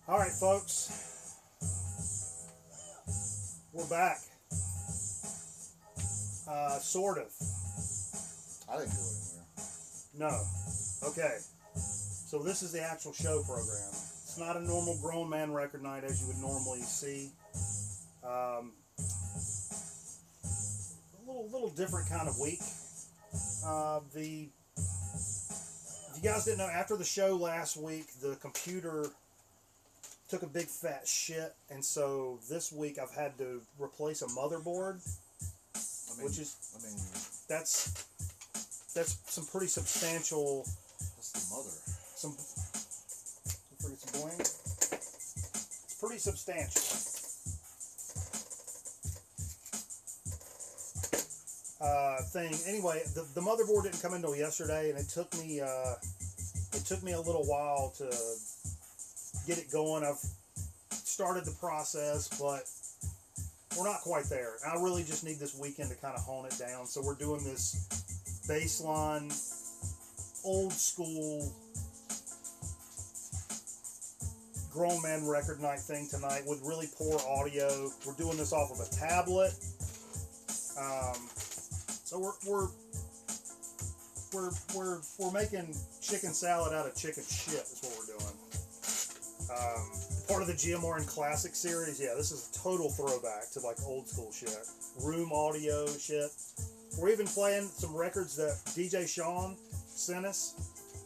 All right, folks, we're back. Sort of. I didn't go anywhere. No. Okay. So this is the actual show program. It's not a normal grown man record night as you would normally see. A little different kind of week. If you guys didn't know, after the show last week, the computer took a big fat shit, and so this week I've had to replace a motherboard, that's some pretty substantial. That's the mother. Some bling. It's pretty substantial. Thing. Anyway, the motherboard didn't come until yesterday, and it took me a little while to get it going. I've started the process, but we're not quite there. I really just need this weekend to kind of hone it down. So we're doing this baseline, old school, grown man record night thing tonight with really poor audio. We're doing this off of a tablet. So we're making chicken salad out of chicken shit is what we're doing. Part of the GMRN Classic series. Yeah, this is a total throwback to like old school shit. Room audio shit. We're even playing some records that DJ Sean sent us.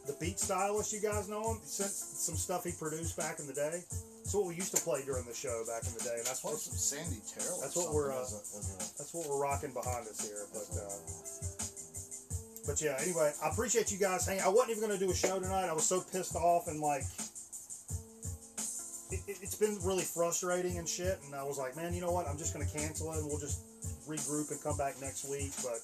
The Beat Stylist, you guys know him. He sent some stuff he produced back in the day. That's what we used to play during the show back in the day, and that's what some Sandy Terrell. That's what we're rocking behind us here. But yeah. Anyway, I appreciate you guys hanging. I wasn't even going to do a show tonight. I was so pissed off and like it's been really frustrating and shit. And I was like, man, you know what? I'm just going to cancel it and we'll just regroup and come back next week. But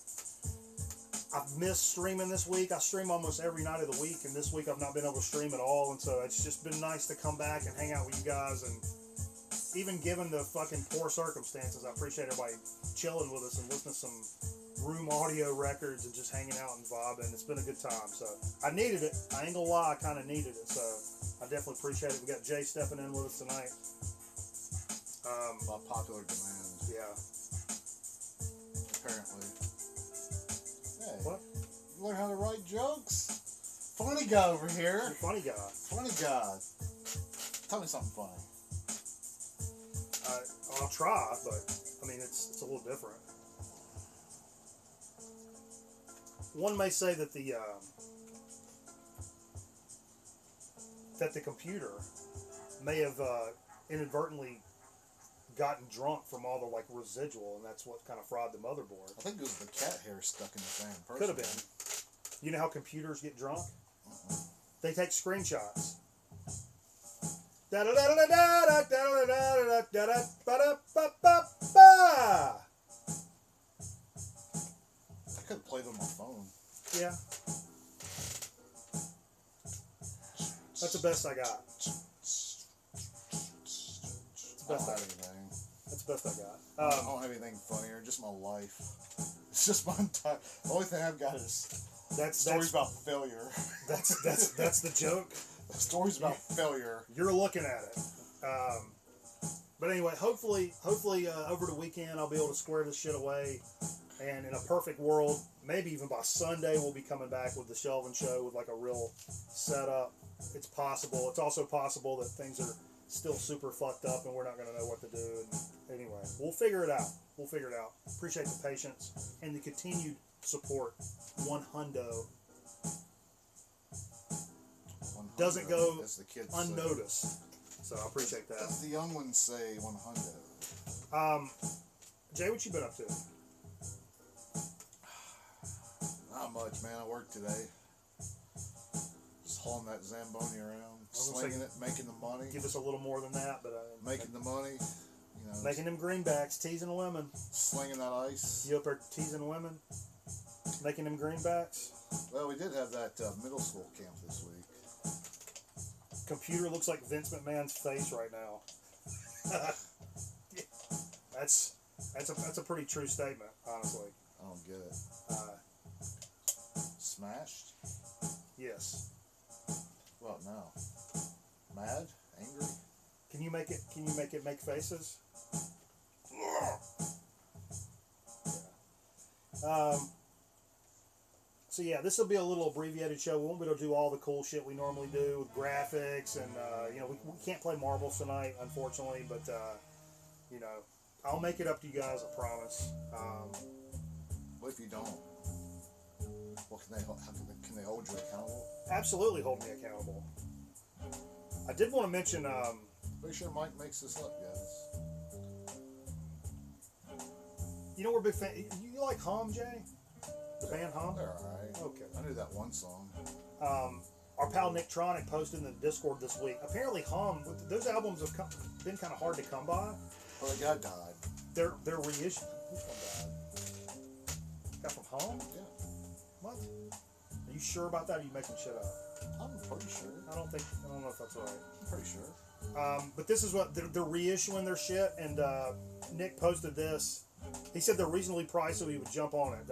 I've missed streaming this week. I stream almost every night of the week, and this week I've not been able to stream at all, and so it's just been nice to come back and hang out with you guys, and even given the fucking poor circumstances, I appreciate everybody chilling with us and listening to some room audio records and just hanging out and vibing. It's been a good time, so I needed it. I ain't gonna lie, I kind of needed it, so I definitely appreciate it. We got Jay stepping in with us tonight. By popular demand. Yeah. Apparently. Hey, what? You learn how to write jokes? Funny guy over here. You're a funny guy. Funny guy. Tell me something funny. I'll try, but I mean it's a little different. One may say that the computer may have inadvertently gotten drunk from all the like residual, and that's what kind of fried the motherboard. I think it was the cat hair stuck in the fan. Could have been. You know how computers get drunk? They take screenshots. I could have played on my phone. Yeah. That's the best I got. That's the best I got. That's the best I got. I don't have anything funnier. Just my life. It's just my entire. The only thing I've got is stories about failure. That's the joke. Stories about failure. You're looking at it. But anyway, hopefully, over the weekend I'll be able to square this shit away. And in a perfect world, maybe even by Sunday we'll be coming back with the Shelvin Show with like a real setup. It's possible. It's also possible that things are still super fucked up and we're not going to know what to do. And anyway, we'll figure it out. Appreciate the patience and the continued support. 100 doesn't go unnoticed. So I appreciate that. As the young ones say, 100. Jay, what you been up to? Not much, man. I worked today. Just hauling that Zamboni around, slinging it, making the money. Give us a little more than that, but making the money. You know, making them greenbacks, teasing women. Slinging that ice. You up there teasing women? Making them greenbacks? Well, we did have that middle school camp this week. Computer looks like Vince McMahon's face right now. That's a pretty true statement, honestly. I don't get it. Smashed? Yes. What now? Mad? Angry? Can you make it? Can you make it make faces? Yeah. So yeah, this will be a little abbreviated show. We won't be able to do all the cool shit we normally do with graphics, and you know, we can't play marbles tonight, unfortunately. But you know, I'll make it up to you guys, I promise. What if you don't? What can they hold you accountable? Absolutely hold me accountable. I did want to mention. Pretty sure Mike makes this up, guys. You know, we're big fan. You like Hum, Jay? The band Hum? They're alright. Okay. I knew that one song. Our pal Nick Tronic posted in the Discord this week. Apparently, Hum, those albums have been kind of hard to come by. Well, the guy died. They're reissued. Which one died? Guy from Hum? Yeah. What? Are you sure about that? Or are you making shit up? I'm pretty sure. I don't know if that's right. I'm pretty sure. But this is what they're reissuing their shit, and Nick posted this. He said they're reasonably priced, so he would jump on it.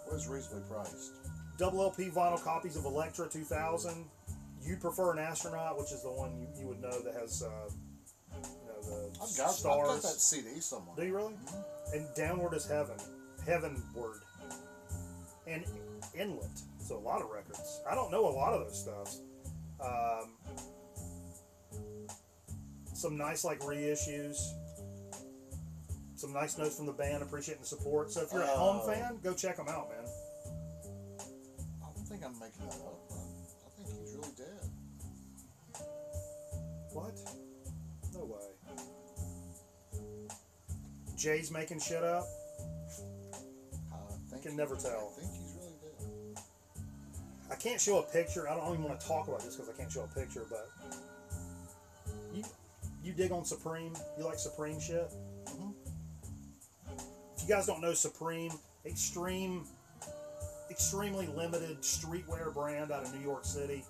What is reasonably priced? Double LP vinyl copies of Elektra 2000. You'd prefer an Astronaut, which is the one you would know that has you know, the I've got that CD somewhere. Do you really? Mm-hmm. And Downward is Heaven, Heavenward, and Inlet. So a lot of records. I don't know a lot of those stuff. Some nice like reissues. Some nice notes from the band, appreciating the support. So if you're a Hum fan, go check them out, man. I don't think I'm making that up, man. I think he's really dead. What? No way. Jay's making shit up? I can never tell. I think he's really dead. I can't show a picture. I don't even want to talk about this because I can't show a picture, but you dig on Supreme? You like Supreme shit? Mm-hmm. If you guys don't know Supreme, extremely limited streetwear brand out of New York City.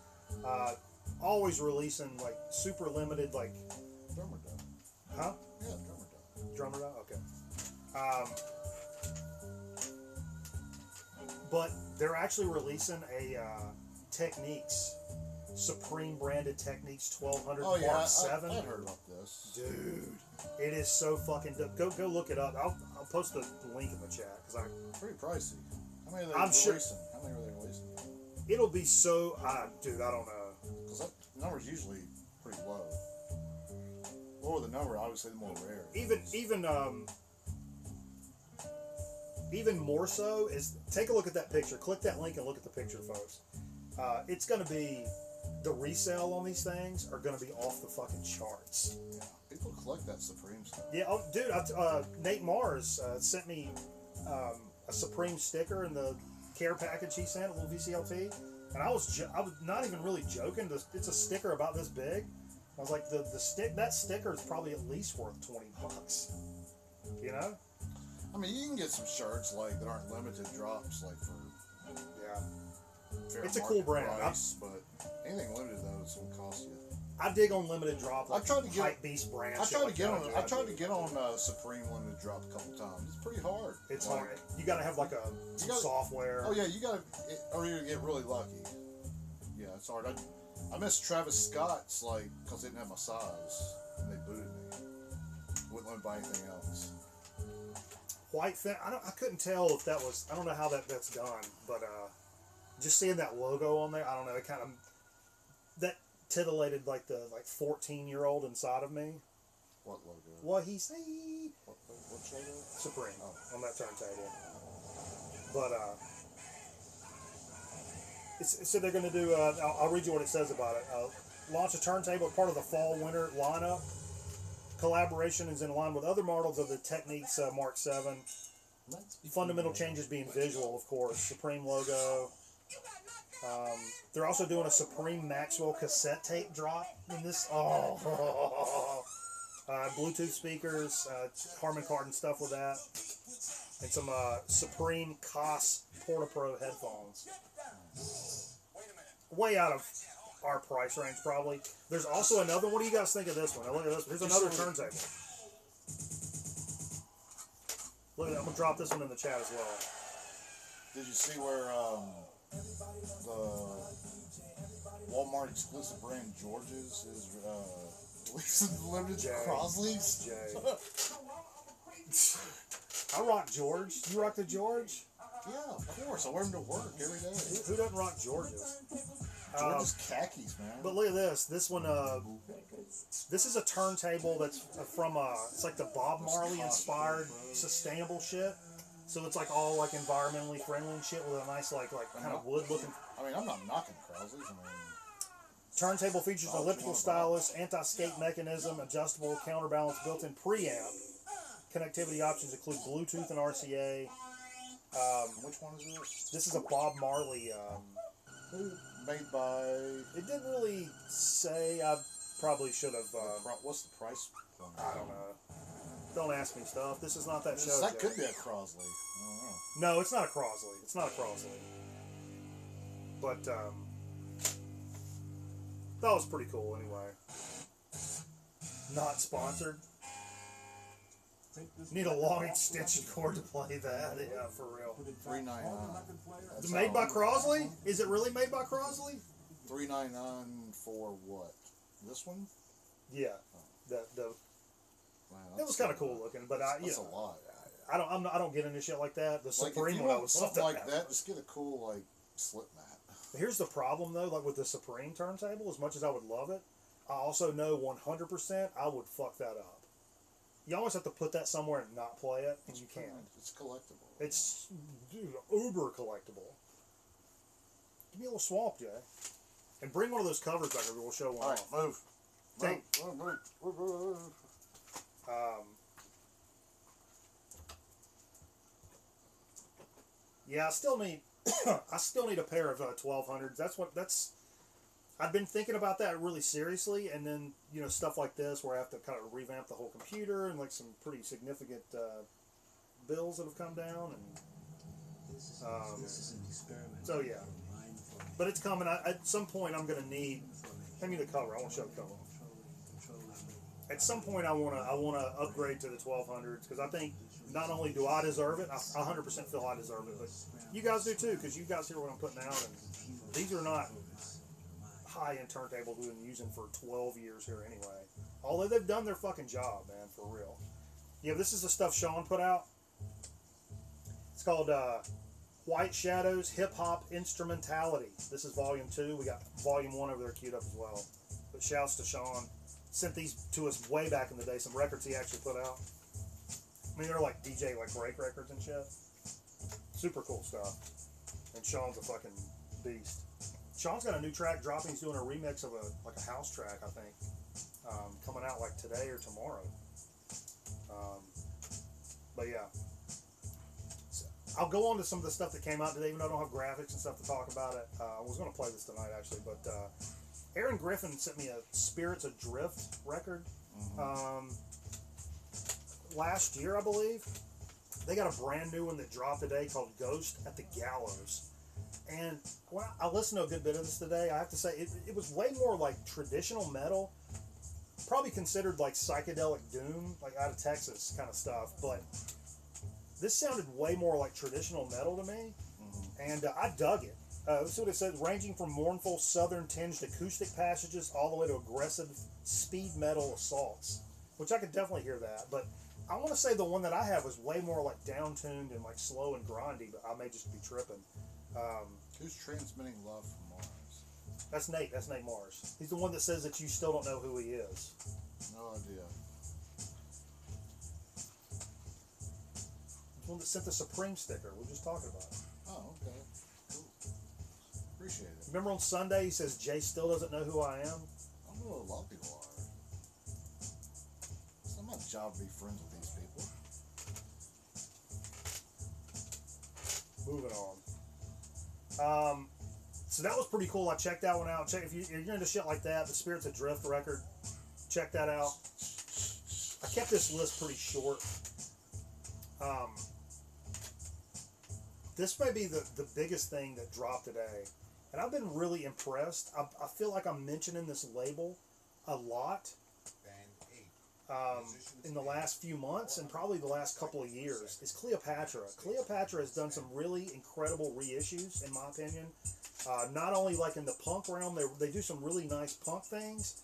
Always releasing like super limited, like Drummer Dog. Huh? Yeah, Drummer Dog. Drummer Dog? Okay. But they're actually releasing a Techniques, Supreme branded Techniques 1200 Mark 7. I heard about this. Dude, it is so fucking dope. Go look it up. I'll post the link in the chat because pretty pricey. How many are they releasing? How many are they releasing? It'll be so. Dude, I don't know. Because that number's usually pretty low. The lower the number, obviously, the more rare. Even more so is take a look at that picture. Click that link and look at the picture, folks. It's going to be the resale on these things are going to be off the fucking charts. Yeah, people collect that Supreme stuff. Yeah, oh, dude, Nate Mars sent me a Supreme sticker in the care package he sent, a little VCLT, and I was not even really joking. It's a sticker about this big. I was like, that sticker is probably at least worth $20. You know? I mean, you can get some shirts like that aren't limited drops, like for fair it's a cool brand. Price, but anything limited though is going to cost you. I dig on limited drop. Like I tried to get Hype Beast brand. I tried to get on Supreme limited drop a couple times. It's pretty hard. It's hard. You got to have like some software. Oh yeah, you got to, or you get really lucky. Yeah, it's hard. I missed Travis Scott's because they didn't have my size and they booted me. Wouldn't let me buy anything else. White fin. I couldn't tell if that was. I don't know how that's done, but just seeing that logo on there, I don't know. It kind of that titillated like the 14-year-old inside of me. What logo? What he say? What logo? Supreme on that turntable. But so they're going to do. I'll read you what it says about it. Launch a turntable as part of the fall-winter lineup. Collaboration is in line with other models of the Techniques Mark 7. Fundamental changes being visual, of course. Supreme logo. They're also doing a Supreme Maxwell cassette tape drop in this. Bluetooth speakers, Harman Kardon stuff with that, and some Supreme COS Porta-Pro headphones. Way out of our price range, probably. There's also another. What do you guys think of this one? Look at this. Here's another turntable. Look at that. I'm gonna drop this one in the chat as well. Did you see where the Walmart exclusive brand George's is Leafs and limited Jay. Crosley's? Jay. I rock George. You rock the George? Yeah, of course. I wear them to work every day. Who doesn't rock Georges? George's khakis, man. But look at this. This one, this is a turntable that's from, it's like the Bob Marley inspired sustainable shit. So it's like all like environmentally friendly and shit with a nice like kind of wood looking. I mean, I'm not knocking Crosley's. I mean, turntable features an elliptical stylus, anti-skate mechanism, adjustable counterbalance, built-in preamp. Connectivity options include Bluetooth and RCA. which one is this? This is a Bob Marley. Made by. It didn't really say. I probably should have. What's the price point? I don't know. Don't ask me stuff. This is not that show. That Jay. could be a Crosley. I don't know. No, it's not a Crosley. It's not a Crosley. But that was pretty cool anyway. Not sponsored. Need a long extension cord to play that. Yeah, for real. $3.99. Is it made by Crosley? Is it really made by Crosley? $3.99 for what? This one? Yeah. Man, It was kind of cool looking, but that's a lot. I don't get into shit like that. The Like Supreme if you one, I want was something like that, just get a cool like slip mat. Here's the problem though, like with the Supreme turntable, as much as I would love it, I also know 100% I would fuck that up. You always have to put that somewhere and not play it, and you can't. It's collectible. It's uber collectible. Give me a little swamp, Jay. And bring one of those covers back over. We'll show one All right, off. move. Take. Move. Yeah, I still need a pair of 1200s. I've been thinking about that really seriously, and then stuff like this where I have to kind of revamp the whole computer and like some pretty significant bills that have come down, and so yeah. But it's coming. At some point, I'm gonna need. Hand me the cover. I want to show the cover. At some point, I wanna upgrade to the 1200s because I think not only do I deserve it, I 100% feel I deserve it, but you guys do too because you guys hear what I'm putting out, and these are not high-end turntables we've been using for 12 years here anyway. Although they've done their fucking job, man, for real. Yeah, this is the stuff Sean put out. It's called White Shadows Hip Hop Instrumentality. This is volume 2. We got volume 1 over there queued up as well. But shouts to Sean. Sent these to us way back in the day. Some records he actually put out. I mean, they're like DJ like break records and shit. Super cool stuff. And Sean's a fucking beast. Sean's got a new track dropping. He's doing a remix of a house track, I think, coming out like today or tomorrow. But yeah, so I'll go on to some of the stuff that came out today, even though I don't have graphics and stuff to talk about it. I was going to play this tonight actually, but Aaron Griffin sent me a Spirits Adrift record last year, I believe. They got a brand new one that dropped today called Ghost at the Gallows. And when I listened to a good bit of this today, I have to say it was way more like traditional metal, probably considered like psychedelic doom, like out of Texas kind of stuff. But this sounded way more like traditional metal to me, and I dug it. This is what it says: ranging from mournful southern tinged acoustic passages all the way to aggressive speed metal assaults, which I could definitely hear that. But I want to say the one that I have was way more like down-tuned and like slow and grindy, but I may just be tripping. Who's transmitting love from Mars? That's Nate. That's Nate Mars. He's the one that says that you still don't know who he is. No idea. The one that sent the Supreme sticker. We're just talking about it. Oh, okay. Cool. Appreciate it. Remember on Sunday he says Jay still doesn't know who I am? I don't know what a lot of people are. It's not my job to be friends with these people. Moving on. So that was pretty cool. I checked that one out. If you're into shit like that, the Spirits Adrift record, check that out. I kept this list pretty short. This may be the biggest thing that dropped today, and I've been really impressed. I feel like I'm mentioning this label a lot. in the last few months and probably the last couple of years is Cleopatra. Cleopatra has done some really incredible reissues, in my opinion. Not only like in the punk realm, they do some really nice punk things,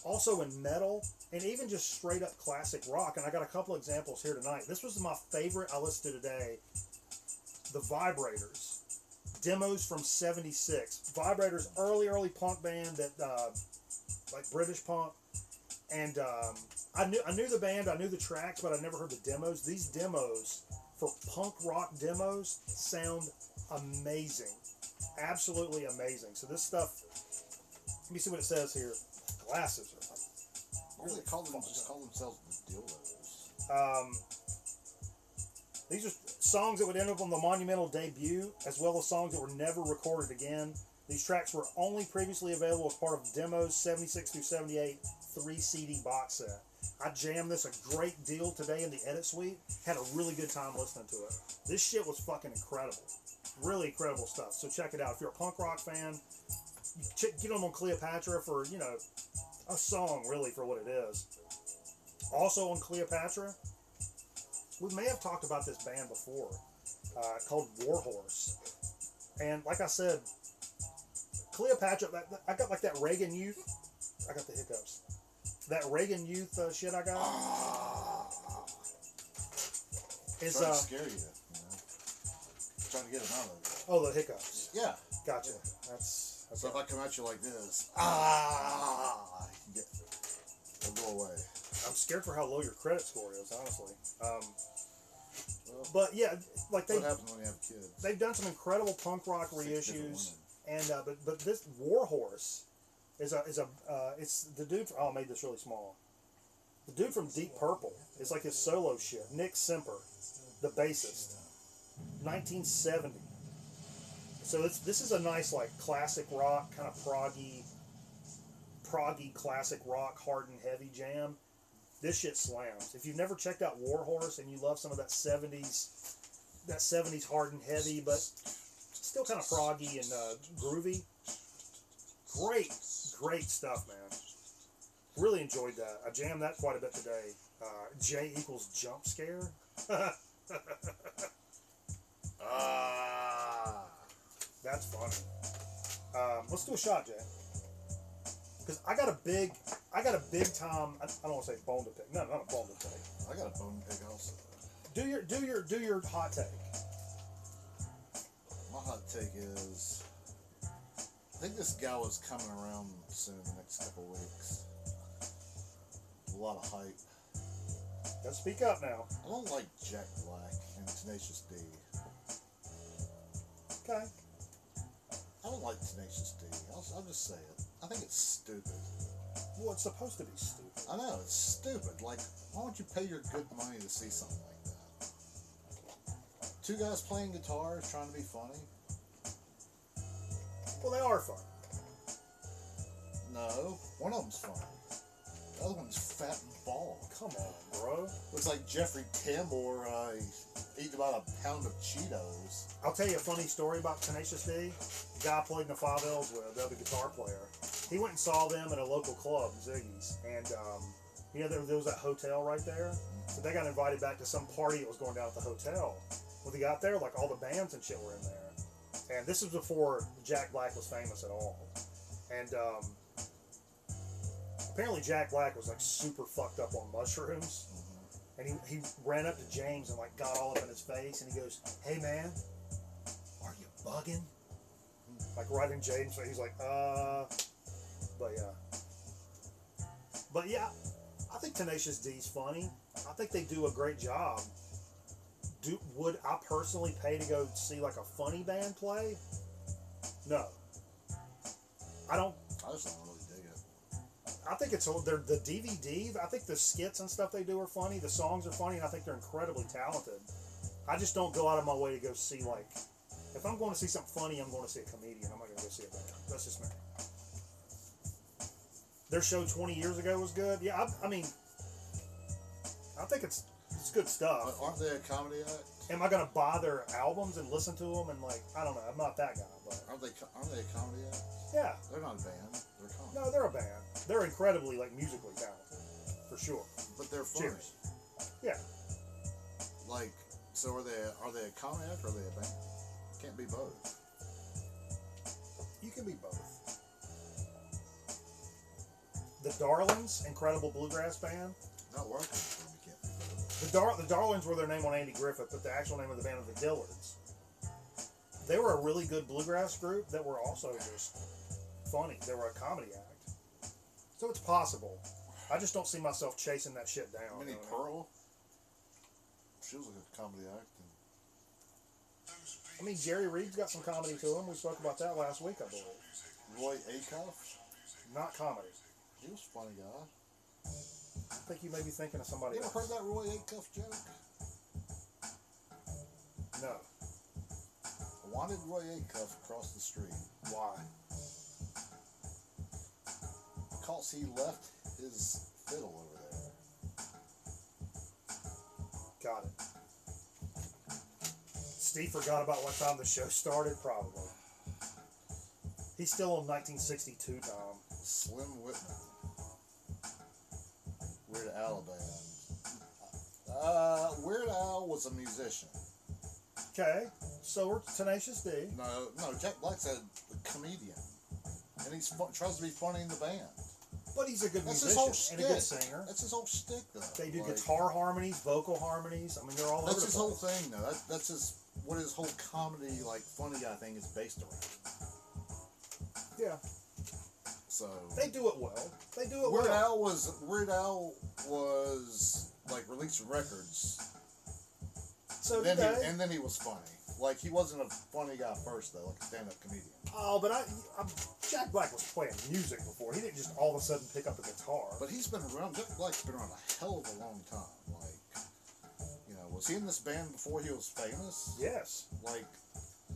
also in metal, and even just straight up classic rock. And I got a couple examples here tonight. This was my favorite I listened to today. The Vibrators. Demos from '76. Vibrators, early punk band that like British punk. And I knew the band, I knew the tracks, but I never heard the demos. These demos for punk rock demos sound amazing, absolutely amazing. So this stuff, let me see what it says here. Glasses are like. What do they call them? Just call themselves the Dildos. These are songs that would end up on the Monumental debut, as well as songs that were never recorded again. These tracks were only previously available as part of Demos 76 through 78 3 CD box set. I jammed this a great deal today in the edit suite. Had a really good time listening to it. This shit was fucking incredible. Really incredible stuff. So check it out. If you're a punk rock fan, get on Cleopatra for, you know, a song really for what it is. Also on Cleopatra, we may have talked about this band before, called Warhorse. And like I said, Cleopatra, I got like that Reagan Youth. I got the hiccups. That Reagan Youth shit I got is trying to scare you, trying to get them out of it. Oh, the hiccups. Yeah. Gotcha. Yeah. That's okay. So if I come at you like this, it'll go away. I'm scared for how low your credit score is, honestly. But yeah, like what happens when you have kids? They've done some incredible punk rock reissues, and but this Warhorse is it's the dude. I made this really small. The dude from Deep Purple is like his solo shit. Nick Semper, the bassist, 1970. So this is a nice like classic rock kind of proggy classic rock, hard and heavy jam. This shit slams. If you've never checked out Warhorse and you love some of that 70s hard and heavy, but still kind of proggy and groovy, great stuff, man. Really enjoyed that. I jammed that quite a bit today. J equals jump scare. That's funny. Let's do a shot, Jay. Because I got a big time. I don't want to say bone to pick. No, not a bone to pick. I got a bone to pick also. Do your hot take. My hot take is, I think this guy was coming around soon in the next couple of weeks. A lot of hype. Gotta speak up now. I don't like Jack Black and Tenacious D. Okay. I don't like Tenacious D. I'll just say it. I think it's stupid. Well, it's supposed to be stupid. I know, it's stupid. Like, why don't you pay your good money to see something like that? Two guys playing guitars trying to be funny? Well, they are fun. No, one of them's funny. The other one's fat and bald. Come on, bro. Looks like Jeffrey Tambor eating about a pound of Cheetos. I'll tell you a funny story about Tenacious D. The guy I played in the Five L's with, the other guitar player. He went and saw them at a local club, Ziggy's, and you know there was that hotel right there. So they got invited back to some party that was going down at the hotel. When they got there, like all the bands and shit were in there. And this was before Jack Black was famous at all. And apparently Jack Black was like super fucked up on mushrooms. And he ran up to James and like got all up in his face and he goes, "Hey man, are you bugging?" Like right in James' face. He's like, But yeah, I think Tenacious D's funny. I think they do a great job. Would I personally pay to go see like a funny band play? No. I just don't really dig it. I think the DVD. I think the skits and stuff they do are funny. The songs are funny, and I think they're incredibly talented. I just don't go out of my way to go see like. If I'm going to see something funny, I'm going to see a comedian. I'm not going to go see a band. That's just me. Their show 20 years ago was good. Yeah, I mean, I think it's good stuff. But aren't they a comedy act? Am I going to buy their albums and listen to them and like, I don't know. I'm not that guy, but aren't they a comedy act? Yeah. They're not a band. They're comedy. No, they're a band. They're incredibly like musically talented, for sure. But they're funny. Cheers. Yeah. Like, so are they a comedy act or are they a band? Can't be both. You can be both. The Darlings, incredible bluegrass band. Not working for them, you can't be both. The Darlings were their name on Andy Griffith, but the actual name of the band was the Dillards. They were a really good bluegrass group that were also just funny. They were a comedy act. So it's possible. I just don't see myself chasing that shit down. Minnie Pearl, she was a comedy act. I mean, Jerry Reed's got some comedy to him. We spoke about that last week, I believe. Roy Acuff, Not comedy. he was a funny guy. I think you may be thinking of somebody You ever else. heard that Roy Acuff joke? No. Wanted Roy Acuff across the street Why? because he left his fiddle over there. Got it. Steve forgot about what time the show started, probably. He's still on 1962, Tom. Slim Whitman, Weird Al band. Weird Al was a musician. Okay, so we're Tenacious D. No, Jack Black's a comedian, and he's tries to be funny in the band. But he's a good That's musician his whole and a good shtick. singer. That's his whole shtick, though. They do Like, guitar harmonies, vocal harmonies. I mean, they're all over That's the his whole place. thing, though. That's his what his whole comedy, like funny guy thing, is based around. Yeah, So they do it well. They do it Weird well. Al was like releasing records. So Then did they. and then he was funny. Like he wasn't a funny guy first though, like a stand-up comedian. Oh, but Jack Black was playing music before. He didn't just all of a sudden pick up a guitar. But he's been around. Jack Black's been around a hell of a long time. Like, was he in this band before he was famous? Yes, Like,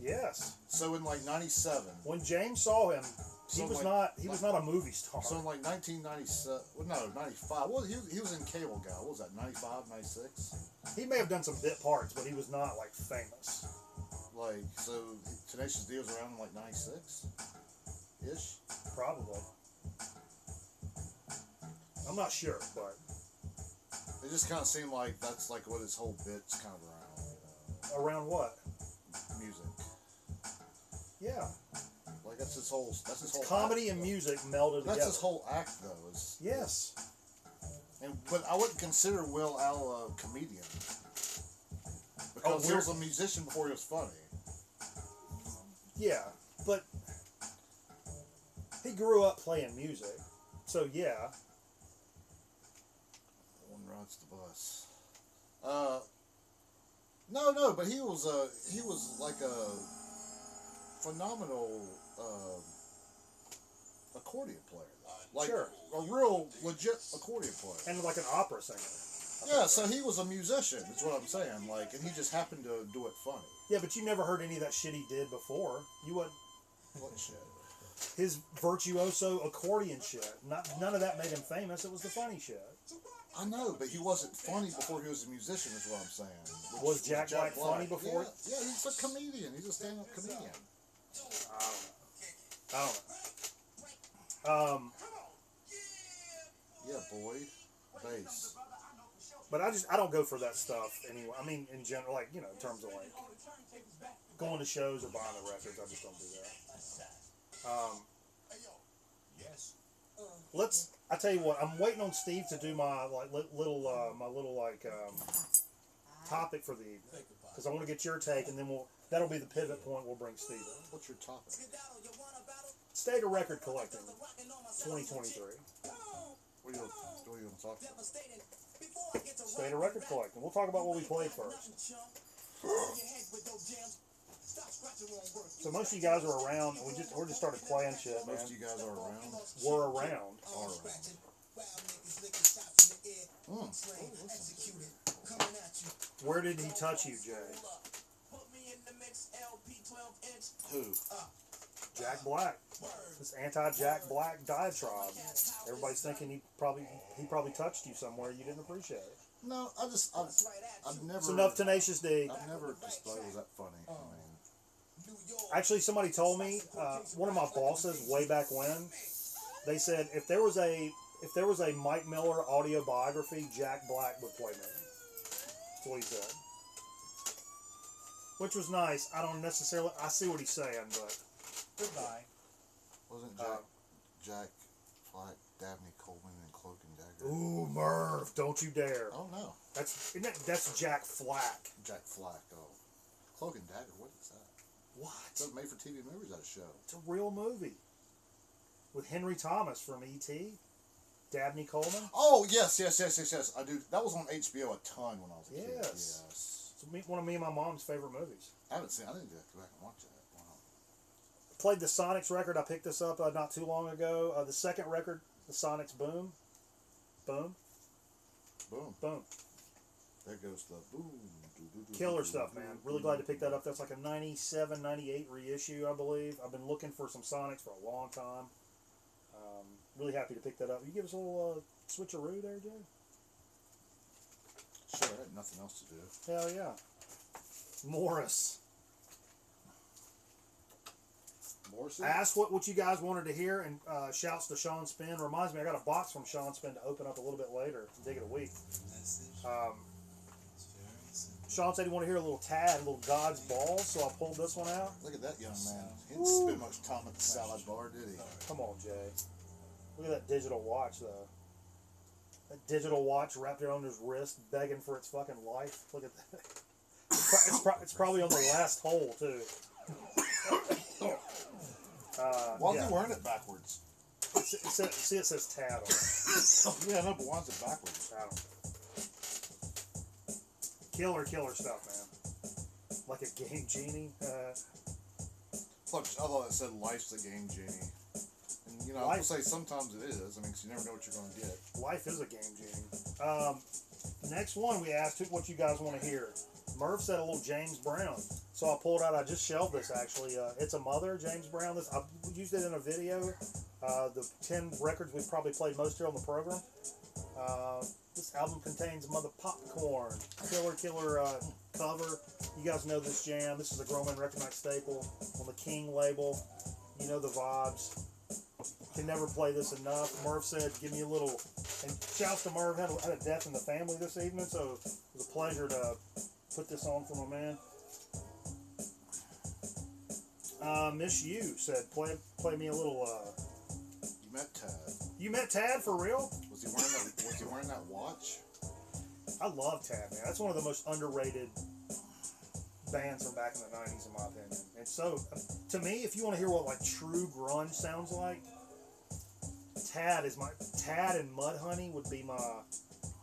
yes. so in like '97. When James saw him, he So was like- not. He was not a movie star. So in like 1997, well, no, 95. Well, he was in Cable Guy. What was that? 95, 96. He may have done some bit parts, but he was not like famous. Like, so Tenacious D was around in like 96 ish. Probably. I'm not sure, but It just kind of seemed like that's like what his whole bit's kind of around. around what? Music. Yeah. Like that's his whole. Comedy act, and though. music melded That's together. his whole act, though. Yes. But I wouldn't consider Will Al a comedian because he was a musician before he was funny. Yeah, but he grew up playing music, so yeah. One rides the bus. No, but he was like a phenomenal accordion player, though. Like Sure. a real legit accordion player. And like an opera singer. Yeah, so he was a musician. Is what I'm saying. Like, and he just happened to do it funny. Yeah, but you never heard any of that shit he did before. You would What shit? his virtuoso accordion shit. None of that made him famous. It was the funny shit. I know, but he wasn't funny before he was a musician. Is what I'm saying. Was Jack Black funny before? Yeah, he's a comedian. He's a stand-up comedian. I don't know. Yeah, Boyd, bass. But I don't go for that stuff anyway. I mean, in general, like, in terms of like going to shows or buying the records, I just don't do that. I tell you what, I'm waiting on Steve to do my little topic for the evening, because I want to get your take, and then that'll be the pivot point. We'll bring Steve in. What's your topic? State of record collecting, 2023. What are you going to talk about? State of record collecting. We'll talk about what we played first. So most of you guys are around. We're just started playing shit, man. Most of you guys are around. We're around. Are around. Where did he touch you, Jay? Who? Jack Black. This anti-Jack Black diatribe. Everybody's thinking he probably touched you somewhere you didn't appreciate. No, I've never. It's enough Tenacious D. I've never just thought it was that funny. I mean, Actually, somebody told me, one of my bosses way back when, they said if there was a if there was a Mike Miller audio biography, Jack Black would play me. That's what he said. Which was nice. I don't necessarily. I see what he's saying, but Goodbye. Wasn't Jack Black, Dabney Coleman, and Cloak and Dagger? ooh, Merv, don't you dare. Oh no, That's Jack Flack. Jack Flack. Oh, Cloak and Dagger. What is that? What? It's a made-for-TV movie. Is that a show? It's a real movie with Henry Thomas from E.T. Dabney Coleman. Oh yes. I do. That was on HBO a ton when I was a kid. Yes. Yes. It's one of me and my mom's favorite movies. I haven't seen. I didn't go back and watch that. Wow. Played the Sonics record. I picked this up not too long ago. The second record, the Sonics Boom. Boom. Boom. Boom. There goes the boom. Killer stuff, man. Really glad to pick that up. That's like a 97, 98 reissue, I believe. I've been looking for some Sonics for a long time. Really happy to pick that up. You give us a little switcheroo there, Jay? Sure, I had nothing else to do. Hell yeah. Morris. Morrissey? Ask what you guys wanted to hear, and shouts to Sean Spinn. Reminds me, I got a box from Sean Spinn to open up a little bit later. Dig it a week. Sean said he wanted to hear a little Tad, a little God's Balls, so I pulled this one out. Look at that young man. He didn't spend much time at the salad bar, did he? Come on, Jay. Look at that digital watch, though. That digital watch wrapped around his wrist, begging for its fucking life. Look at that. It's probably on the last hole, too. Why is yeah. he wearing it backwards? It says Tad on it. Yeah, no, but why is it backwards? I don't know. Killer stuff, man. Like a game genie. Look, I thought it said life's a game genie. And, you know, I would say sometimes it is. I mean, 'cause you never know what you're going to get. Life is a game genie. Next one, we asked what you guys want to hear. Murph said a little James Brown. So I pulled out, I just shelved this actually. It's a Mother, James Brown. I used it in a video. The 10 records we've probably played most here on the program. This album contains Mother Popcorn. Killer cover. You guys know this jam. This is a Grown Man Record Night staple on the King label. You know the vibes. Can never play this enough. Merv said, give me a little. And shouts to Merv, had a death in the family this evening, so it was a pleasure to put this on for my man. Miss You said, play me a little. You met Tad. You met Tad for real? Was he wearing that watch? I love Tad, man. That's one of the most underrated bands from back in the 90s, in my opinion. And so, to me, if you want to hear what like true grunge sounds like, Tad and Mudhoney would be my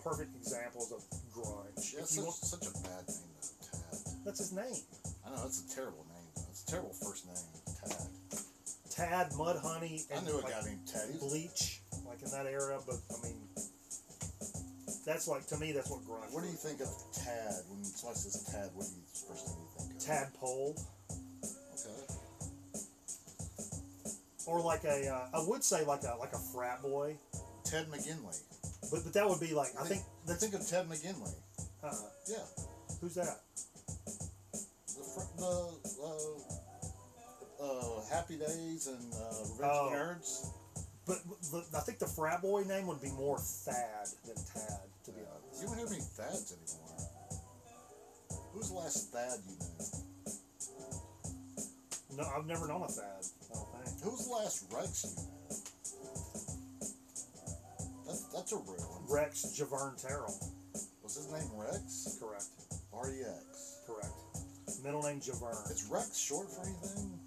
perfect examples of grunge. Yeah, such a bad name though, Tad. That's his name. I know, that's a terrible name though. It's a terrible first name, Tad. Tad, Mudhoney, and I knew a like, guy named Tad. Bleach, like in that era, but I mean, that's like, to me, that's what grunge What do is. you think of Tad? When somebody says Tad, what do you first thing you think of? Tadpole. Okay. Or like I would say like a frat boy. Ted McGinley. But that would be like, I think, Think of Ted McGinley. Yeah. Who's that? Happy Days and Revenge Oh. of the Nerds. But I think the frat boy name would be more Thad than Tad, to be honest. You don't hear many Thads anymore. Who's the last Thad you knew? No, I've never known a Thad, I don't think. Who's the last Rex you knew? That's a real one. Rex Javern Terrell. Was his name Rex? Correct. R-E-X. Correct. Middle name Javern. Is Rex short for anything?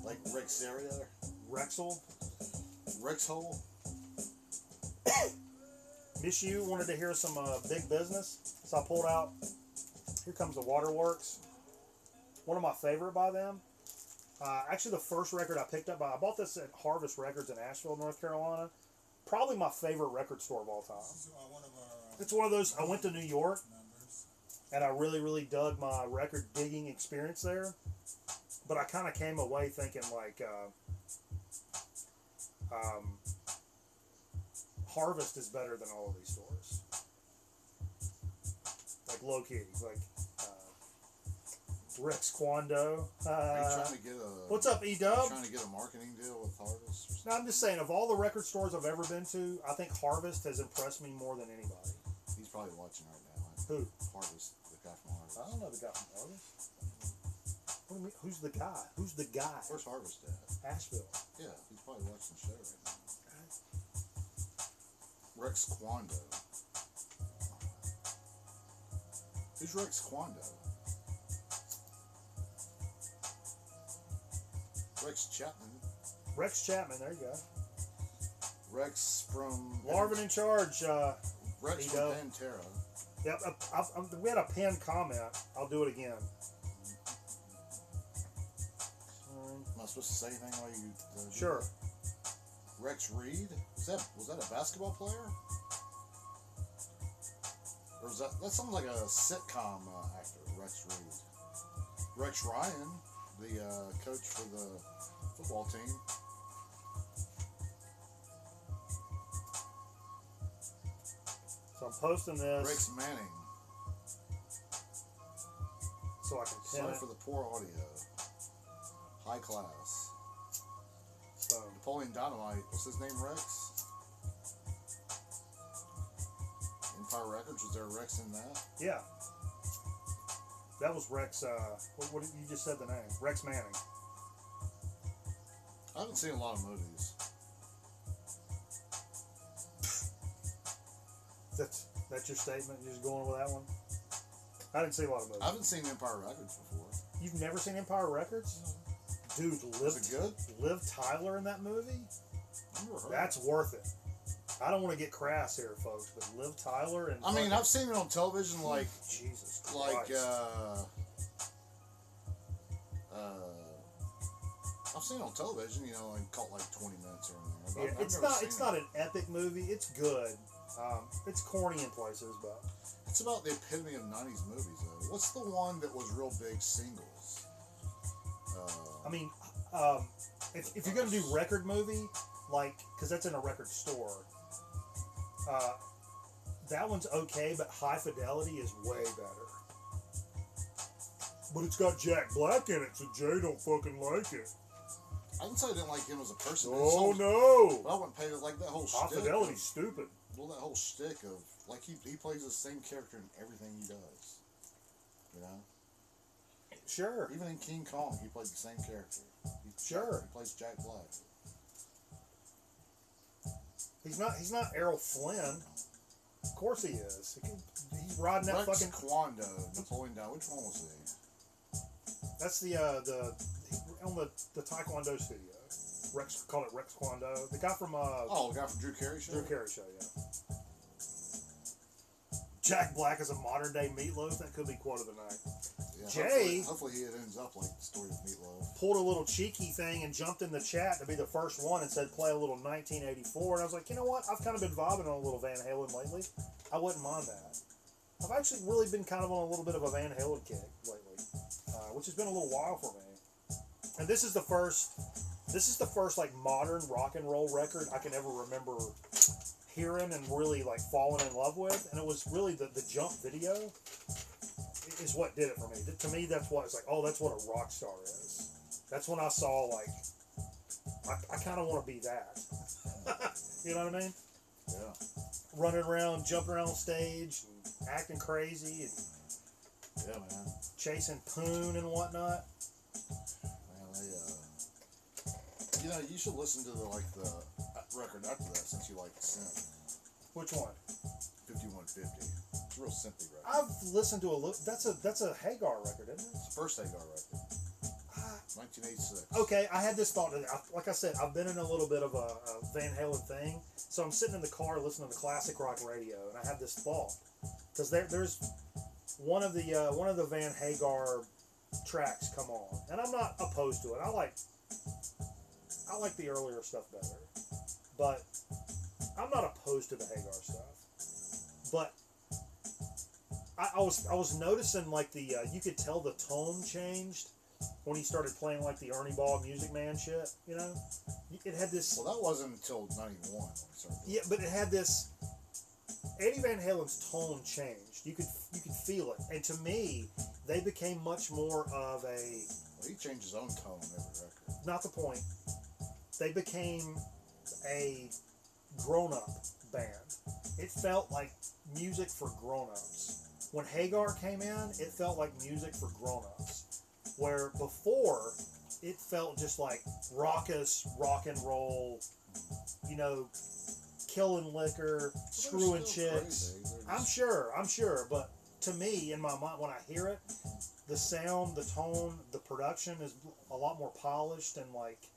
Like Rexaria? Rexel. Rexhole? Miss You wanted to hear some Big Business, so I pulled out. Here Comes the Waterworks. One of my favorite by them. Actually, the first record I picked up I bought this at Harvest Records in Asheville, North Carolina. Probably my favorite record store of all time. It's one of those. I went to New York, and I really, really dug my record digging experience there. But I kind of came away thinking like Harvest is better than all of these stores. Like low key, like Rex Kwando. Are you trying to get a? What's up, Are E-Dub? you trying to get a marketing deal with Harvest? No, I'm just saying, of all the record stores I've ever been to, I think Harvest has impressed me more than anybody. He's probably watching right now. Who? Harvest, the guy from Harvest. I don't know the guy from Harvest. What do you mean? Who's the guy? Who's the guy? Where's Harvest at? Asheville. Yeah, he's probably watching the show right now. Rex Kwando. Who's Rex Kwando? Rex Chapman. Rex Chapman, there you go. Rex from... Marvin in charge. Rex from E-Dub. Pantera. Yep, we had a pinned comment. I'll do it again. Am I supposed to say anything while you... do Sure. that? Rex Reed? Was that a basketball player? Or was that sounds like a sitcom actor, Rex Reed. Rex Ryan, the coach for the football team. So I'm posting this Rex Manning. so I can pin Sorry it. for the poor audio. High class. So, Napoleon Dynamite. What's his name, Rex? Empire Records. Was there a Rex in that? yeah. That was Rex, what did you just said the name? Rex Manning. I haven't seen a lot of movies. That's your statement? You're just going with that one? I didn't see a lot of movies. I haven't seen Empire Records before. You've never seen Empire Records? Dude, Was it good? Liv Tyler in that movie? I've never heard. That's worth it. I don't want to get crass here, folks, but Liv Tyler and... I mean, I've seen it on television, like... Jesus Christ. Like, I've seen it on television, you know, and caught like 20 minutes or Yeah, anything. it's not an epic movie. It's good. It's corny in places, but... It's about the epitome of 90s movies, though. What's the one that was real big singles? I mean, if you're going to do record movie, like, because that's in a record store, that one's okay, but High Fidelity is way better. But it's got Jack Black in it, so Jay don't fucking like it. I didn't say I didn't like him as a person. Oh, no! But I wouldn't pay like that whole High shtick. Fidelity's stupid. Well, that whole shtick of, like, he plays the same character in everything he does. You know? Sure. Even in King Kong, he played the same character. Sure. He plays Jack Black. He's not Errol Flynn. Of course he is. He's riding that Rex fucking... Kwando, Napoleon Dynamite. Which one was he? That's the on the Taekwondo studio. Rex, call it Rex Kwando. The guy from Oh, the guy from Drew Carey Show? Drew Carey Show, yeah. Jack Black is a modern day Meatloaf. That could be quote of the night. Yeah, Jay hopefully he ends up like the story of Meatloaf. pulled a little cheeky thing and jumped in the chat to be the first one and said play a little 1984. And I was like, you know what? I've kind of been vibing on a little Van Halen lately. I wouldn't mind that. I've actually really been kind of on a little bit of a Van Halen kick lately, which has been a little while for me. And this is the first like modern rock and roll record I can ever remember hearing and really like falling in love with. And it was really the Jump video is what did it for me. To me, that's what it's like. Oh, that's what a rock star is. That's when I saw like I kind of want to be that. You know what I mean? Yeah. Running around, jumping around on stage, and acting crazy, and Yeah, man. chasing poon and whatnot. Man, you know, you should listen to the record after that since you like the synth. Which one? 5150. It's a real synthy record. I've listened to a little. That's a Hagar record, isn't it? It's the first Hagar record. 1986. Okay, I had this thought. Like I said, I've been in a little bit of a Van Halen thing. So I'm sitting in the car listening to classic rock radio, and I have this thought because there's one of the Van Hagar tracks come on, and I'm not opposed to it. I like the earlier stuff better, but I'm not opposed to the Hagar stuff. But I was noticing like you could tell the tone changed when he started playing like the Ernie Ball Music Man shit, you know? It had this... Well, that wasn't until 91 when he started. Yeah, but it had this... Eddie Van Halen's tone changed. You could feel it. And to me, they became much more of a. Well, he changed his own tone every record. Not the point. They became a grown-up band. It felt like music for grown-ups. When Hagar came in, it felt like music for grown-ups. Where before, it felt just like raucous rock and roll, you know, killing liquor, screwing chicks. I'm sure, but to me, in my mind, when I hear it, the sound, the tone, the production is a lot more polished and like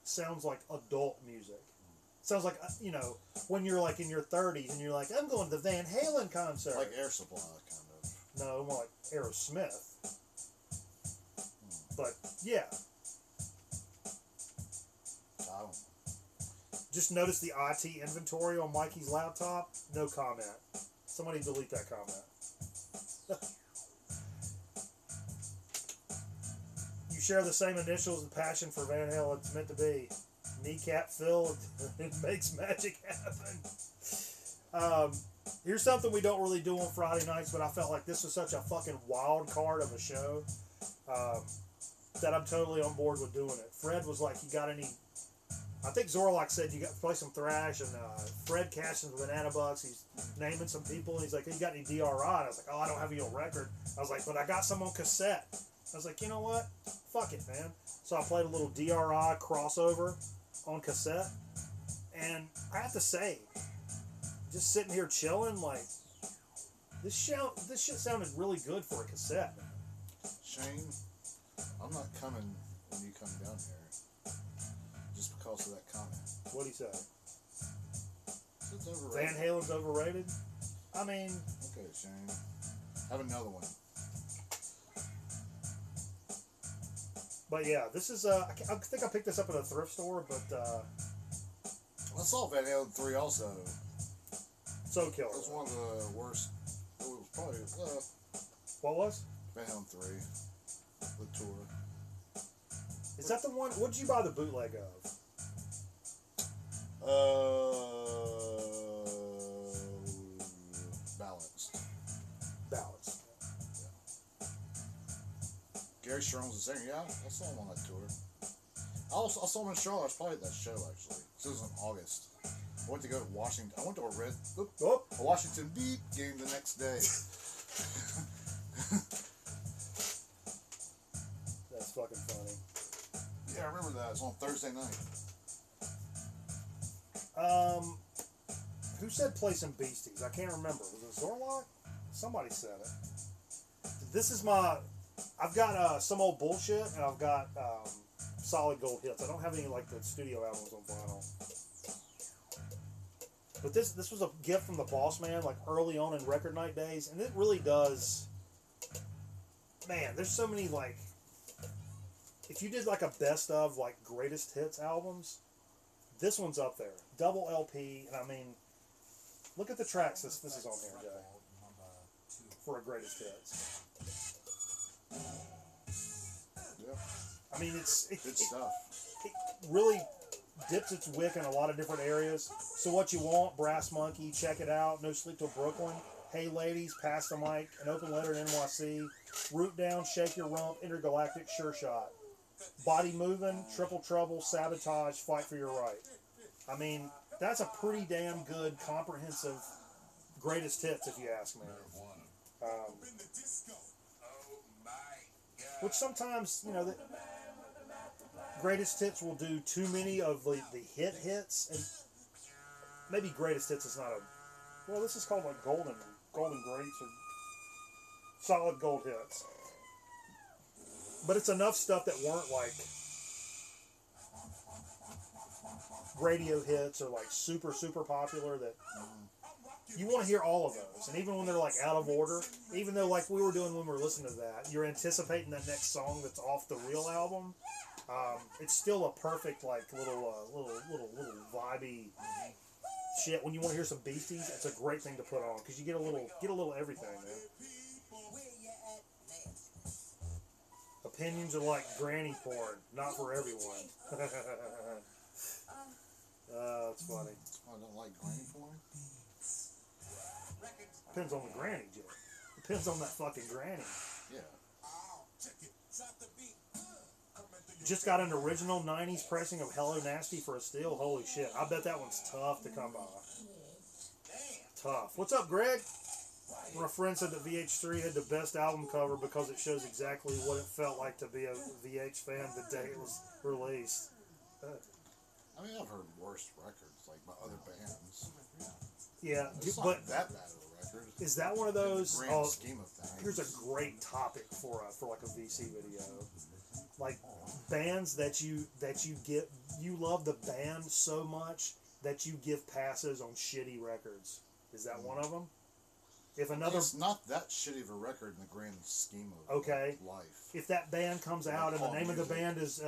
sounds like adult music. Sounds like, you know, when you're like in your 30s and you're like, I'm going to the Van Halen concert. Like Air Supply, kind of. No, more like Aerosmith. But yeah. I don't. Just notice the IT inventory on Mikey's laptop. No comment. Somebody delete that comment. You share the same initials and passion for Van Halen. It's meant to be. Kneecap Phil. It makes magic happen. Here's something we don't really do on Friday nights, but I felt like this was such a fucking wild card of a show that I'm totally on board with doing it. Fred was like, you got any... I think Zorlak said you got to play some thrash, and Fred cashed in the Banana Bucks. He's naming some people, and he's like, hey, you got any DRI? And I was like, oh, I don't have any on record. I was like, but I got some on cassette. I was like, you know what? Fuck it, man. So I played a little DRI crossover on cassette, and I have to say, just sitting here chilling, like, this shit sounded really good for a cassette. Shane, I'm not coming when you come down here. Just because of that comment. What'd he say? It's overrated. Van Halen's overrated? I mean... Okay, Shane. Have another one. But yeah, this is... I think I picked this up at a thrift store, but... I saw Van Halen 3 also. So killer. It was one of the worst... It was probably... What was? Van Halen 3. The tour. Is that the one? What did you buy the bootleg of? Balanced. Balanced. Yeah. Gary Strong's the singer. Yeah, I saw him on that tour. I saw him in Charlotte. I was probably at that show actually. This was in August. I went to go to Washington. I went to a Washington Beat game the next day. That's fucking funny. Yeah, I remember that. It was on Thursday night. Who said play some Beasties? I can't remember. Was it Zorlak? Somebody said it. This is my... I've got some old bullshit, and I've got solid gold hits. I don't have any, like, the studio albums on vinyl. But this was a gift from the boss man, like, early on in record night days, and it really does... Man, there's so many, like... If you did like a best of like greatest hits albums, this one's up there. Double LP, and I mean, look at the tracks this is on here, Jay. For a greatest hits. Yeah. I mean, Good stuff. It really dips its wick in a lot of different areas. So what you want, Brass Monkey, check it out. No Sleep Till Brooklyn. Hey Ladies, Pass the Mic, An Open Letter to NYC. Root Down, Shake Your Rump, Intergalactic, Sure Shot. Body Moving, Triple Trouble, Sabotage, Fight for Your Right. I mean, that's a pretty damn good, comprehensive greatest hits, if you ask me. Which sometimes, you know, the greatest hits will do too many of the hits, and maybe greatest hits is not a... Well, this is called like golden greats, or solid gold hits. But it's enough stuff that weren't like radio hits or like super popular that you want to hear all of those. And even when they're like out of order, even though like we were doing when we were listening to that, you're anticipating that next song that's off the real album. It's still a perfect like little vibey shit. When you want to hear some Beasties, it's a great thing to put on because you get a little everything, man. Opinions are like granny porn, not for everyone. That's funny. Oh, I don't like granny porn? Depends on the granny, Jay. Depends on that fucking granny. Yeah. just got an original 90s pressing of Hello Nasty for a steal. Holy shit. I bet that one's tough to come by. Tough. What's up, Greg? My friend said that VH3 had the best album cover because it shows exactly what it felt like to be a VH fan the day it was released. I mean, I've heard worse records, like by other bands. Yeah, It's but not that bad of a record. is that one of those? In the grand scheme of things. Here's a great topic for like a VC video. Like bands that you get, you love the band so much that you give passes on shitty records. Is that one of them? If another, it's not that shitty of a record in the grand scheme of life. If that band comes out and the name of the band is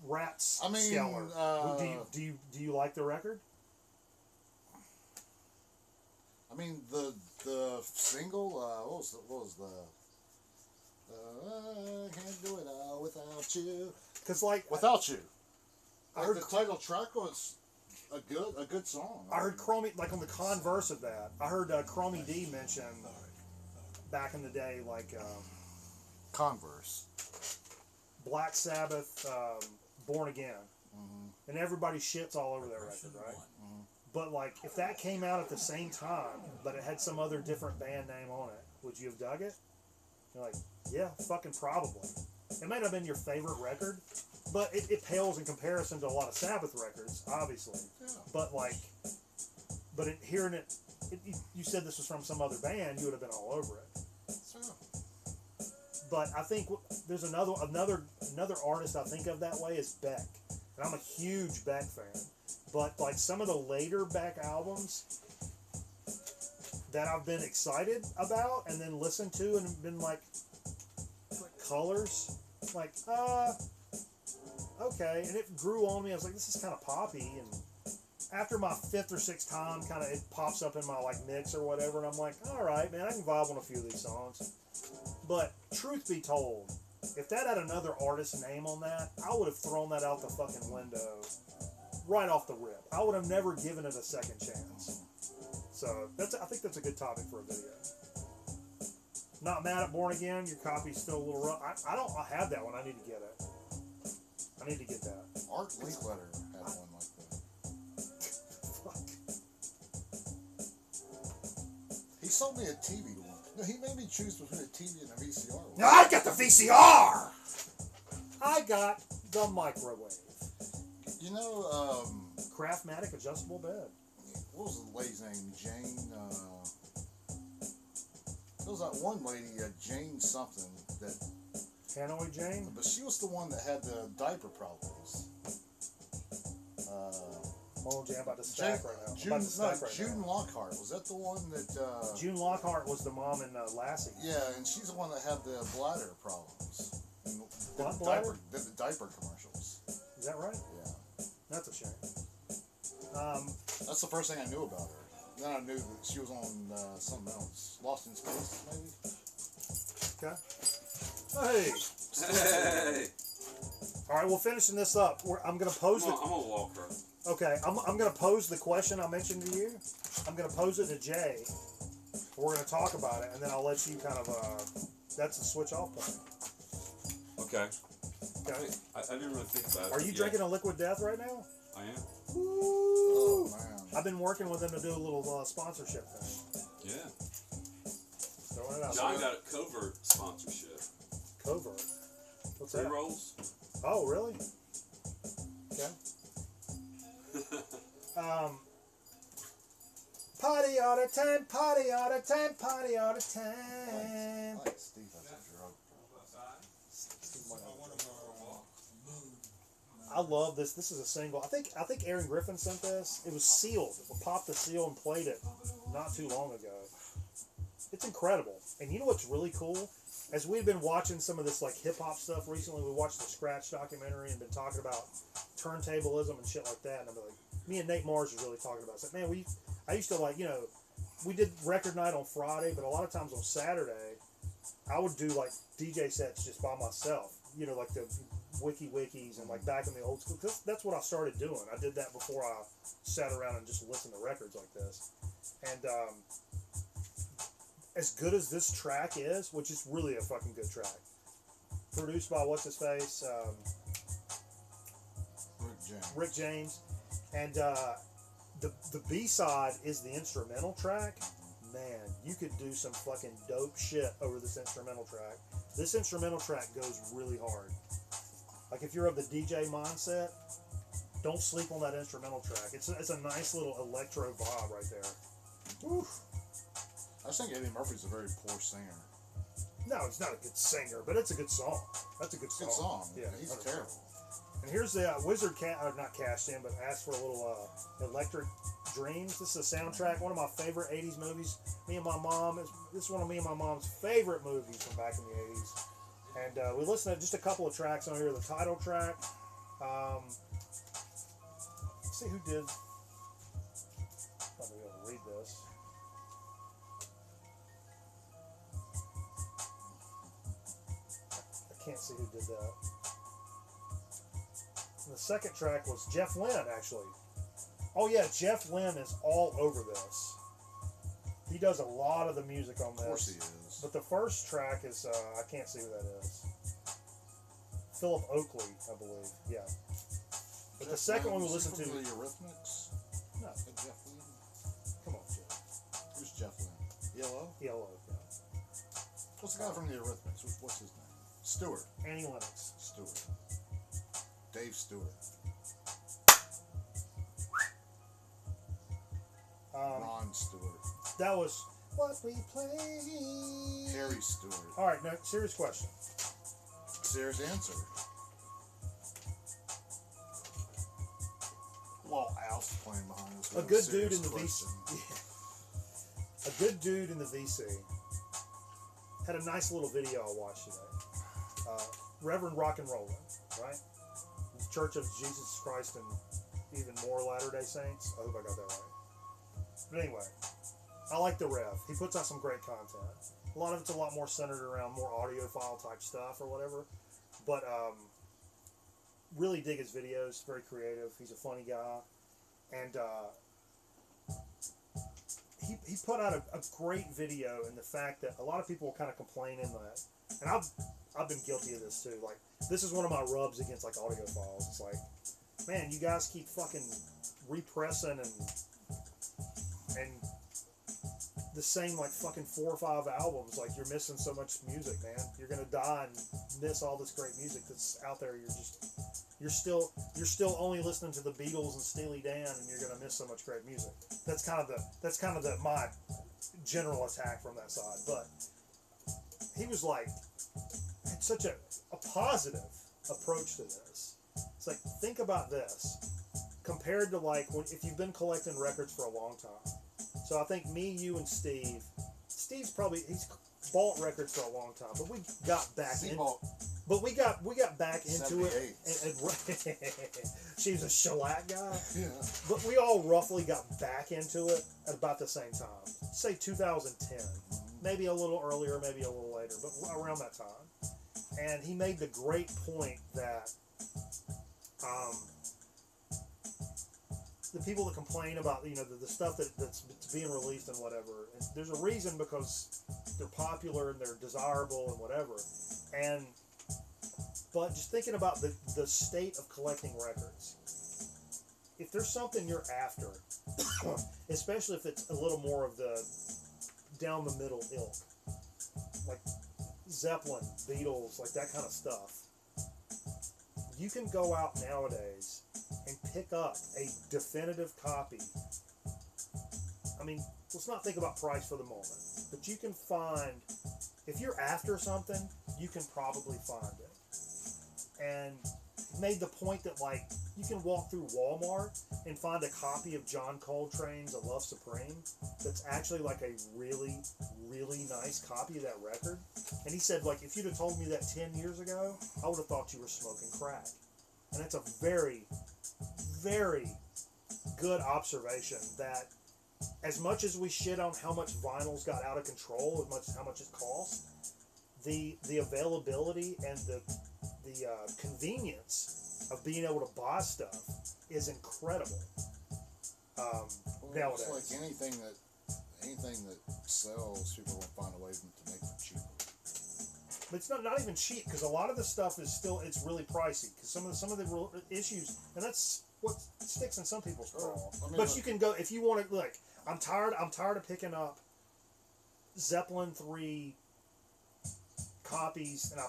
Rats Skeller, do you like the record? I mean the single. What was the can't do it all without you. Because like Without You. I Like heard the title track was a good song. I heard Chromie, like on the converse of that, I heard Chromie D mention back in the day, like Converse. Black Sabbath, Born Again, and everybody shits all over that record, right? But like, if that came out at the same time, but it had some other different band name on it, would you have dug it? You're like, yeah, fucking probably. It might not have been your favorite record, but it pales in comparison to a lot of Sabbath records, obviously. Yeah. But like, hearing it, you said this was from some other band, you would have been all over it. Yeah. But I think there's another artist I think of that way is Beck, and I'm a huge Beck fan. But like some of the later Beck albums that I've been excited about and then listened to and been like Colors, like okay, and it grew on me. I was like, this is kind of poppy, and after my fifth or sixth time, kind of it pops up in my like mix or whatever, and I'm like, all right, man, I can vibe on a few of these songs. But truth be told, if that had another artist's name on that, I would have thrown that out the fucking window right off the rip. I would have never given it a second chance. So I think that's a good topic for a video. Not mad at Born Again. Your copy's still a little rough. I have that one. I need to get it. I need to get that. Art Linkletter had one like that. Fuck. He sold me a TV one. No, he made me choose between a TV and a VCR one. Now I got the VCR. I got the microwave. You know, Craftmatic adjustable bed. what was the lady's name? Jane. There was that one lady, Jane something, that. Hanoi Jane. But she was the one that had the diaper problems. Oh, Jane, I'm about to stack right now. June Lockhart. Was that the one that? June Lockhart was the mom in Lassie. Yeah, and she's the one that had the bladder problems. And What bladder? Did the diaper commercials. Is that right? Yeah. That's a shame. That's the first thing I knew about her. Then I knew that she was on something else. Lost in Space, maybe? Okay. Hey. Hey, All right, we're finishing this up. I'm going to pose I'm gonna walk her. Okay, I'm going to pose the question I mentioned to you. I'm going to pose it to Jay. We're going to talk about it, and then I'll let you kind of, that's the switch off point. Okay. Okay. I didn't really think about it. Are you drinking a Liquid Death right now? I am. Oh, man. I've been working with them to do a little sponsorship thing. Yeah. Throwing it out John there. got a covert sponsorship. Covert. What's that? Pre-rolls. Oh, really? Okay. Party all the time, party all the time, party all the time. Like Steve has a drug. I love this. This is a single. I think Aaron Griffin sent this. It was sealed. We popped the seal and played it not too long ago. It's incredible. And you know what's really cool? As we've been watching some of this like hip hop stuff recently, we watched the Scratch documentary and been talking about turntablism and shit like that. And I'm like, me and Nate Mars was really talking about it. It's like, man, I used to like, we did record night on Friday, but a lot of times on Saturday, I would do like DJ sets just by myself. Like the wikis and like back in the old school. Cause that's what I started doing. I did that before I sat around and just listened to records like this. And as good as this track is, which is really a fucking good track, produced by what's his face, Rick James, and the B side is the instrumental track. Man, you could do some fucking dope shit over this instrumental track. This instrumental track goes really hard. Like if you're of the DJ mindset, don't sleep on that instrumental track. It's a nice little electro vibe right there. Oof. I just think Eddie Murphy's a very poor singer. No, he's not a good singer, but it's a good song. That's a good song. Good song. Yeah, He's 100%. terrible. And here's the Wizard not cashed in, but asked for a little Electric Dreams. This is a soundtrack, one of my favorite 80s movies. Me and my mom, this is one of me and my mom's favorite movies from back in the 80s. And we listened to just a couple of tracks on here. The title track. Let's see who did. I'll be able to read this. I can't see who did that. And the second track was Jeff Lynne, actually. Oh yeah, Jeff Lynne is all over this. He does a lot of the music on this. Of course he is. But the first track is, I can't see who that is. Philip Oakley, I believe. Yeah. But the second one we listened to. The Eurythmics? No. Is that Jeff Lynne? Come on, Jeff. Who's Jeff Lynne? Yellow? Yellow, yeah. What's the guy from the Eurythmics? What's his name? Stewart. Annie Lennox. Stewart. Dave Stewart. Ron Stewart. That was what we played. Harry Stewart. All right, now serious question. Serious answer. Well, Alf's playing behind us. A good dude in the VC. A good dude in the VC had a nice little video I watched today. Reverend Rock and Rollin', right? Church of Jesus Christ and even more Latter-day Saints. I hope I got that right. But anyway, I like the Rev. He puts out some great content. A lot of it's a lot more centered around more audiophile type stuff or whatever. But really dig his videos. Very creative. He's a funny guy. And he put out a great video in the fact that a lot of people were kind of complaining that, and I've been guilty of this too. Like, this is one of my rubs against like audiophiles. It's like, man, you guys keep fucking repressing and the same like fucking 4 or 5 albums. Like, you're missing so much music, man. You're gonna die and miss all this great music that's out there. You're still only listening to the Beatles and Steely Dan, and you're gonna miss so much great music. That's kind of my general attack from that side. But he was like, had such a positive approach to this. It's like, think about this compared to like if you've been collecting records for a long time. So I think me, you, and Steve's he's bought records for a long time, but we got back into it. And she was a shellac guy. Yeah. But we all roughly got back into it at about the same time. Say 2010. Maybe a little earlier, maybe a little later, but around that time. And he made the great point that the people that complain about, the stuff that's being released and whatever, and there's a reason, because they're popular and they're desirable and whatever. But just thinking about the state of collecting records, if there's something you're after, especially if it's a little more of the down the middle ilk, like Zeppelin, Beatles, like that kind of stuff, you can go out nowadays and pick up a definitive copy. I mean, let's not think about price for the moment, but you can find, if you're after something, you can probably find it. And made the point that, like, you can walk through Walmart and find a copy of John Coltrane's A Love Supreme that's actually like a really, really nice copy of that record. And he said, like, if you'd have told me that 10 years ago, I would have thought you were smoking crack. And it's a very, very good observation that as much as we shit on how much vinyls got out of control, as much as how much it cost, the availability and the convenience of being able to buy stuff is incredible nowadays. It's like anything that sells, people will find a way to make it cheaper. But it's not even cheap because a lot of the stuff is still it's really pricey because some of the real issues and that's what sticks in some people's craw. I mean, But you can go if you want to. Look, I'm tired of picking up Zeppelin 3 copies and I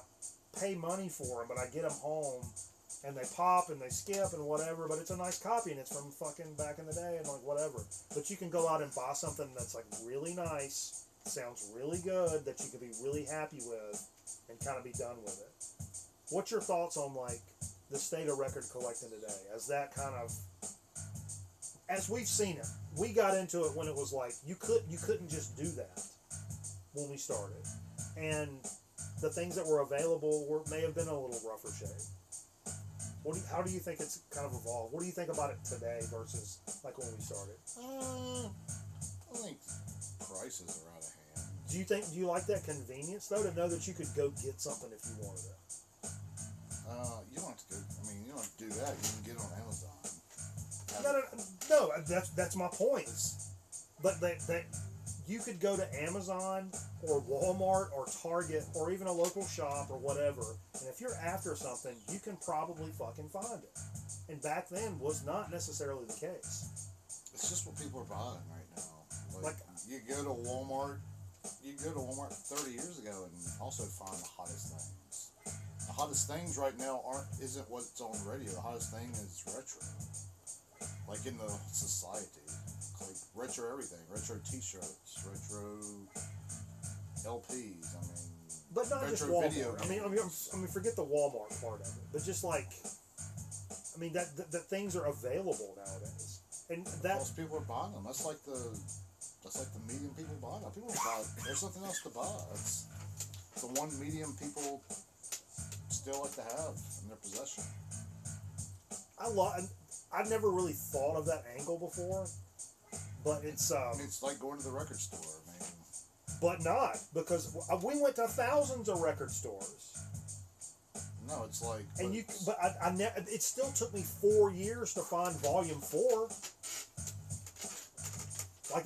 pay money for them, but I get them home and they pop and they skip and whatever. But it's a nice copy and it's from fucking back in the day and like whatever. But you can go out and buy something that's like really nice, sounds really good, that you could be really happy with, and kind of be done with it. What's your thoughts on like the state of record collecting today? As that kind of, as we've seen it, we got into it when it was like you couldn't just do that when we started, and the things that were available may have been a little rougher shade. How do you think it's kind of evolved? What do you think about it today versus like when we started? I think prices are out of hand. Do you like that convenience though to know that you could go get something if you wanted it? You don't have to go. I mean, you don't have to do that. You can get it on Amazon. No, that's my point. But that you could go to Amazon or Walmart or Target or even a local shop or whatever, and if you're after something, you can probably fucking find it. And back then was not necessarily the case. It's just what people are buying right now. Like you go to Walmart. You can go to Walmart 30 years ago and also find the hottest things. The hottest things right now isn't what's on the radio. The hottest thing is retro. Like in the society. Like retro everything. Retro t-shirts. Retro LPs. I mean, but not just retro Walmart. video games. I mean, forget the Walmart part of it. But just like, I mean, that things are available nowadays. And because people are buying them. That's like the medium people buy now. People don't buy. There's nothing else to buy. It's the one medium people still like to have in their possession. I've never really thought of that angle before, but it's. I mean, it's like going to the record store, man. But not because we went to thousands of record stores. No, it's like. And it still took me 4 years to find Volume 4. Like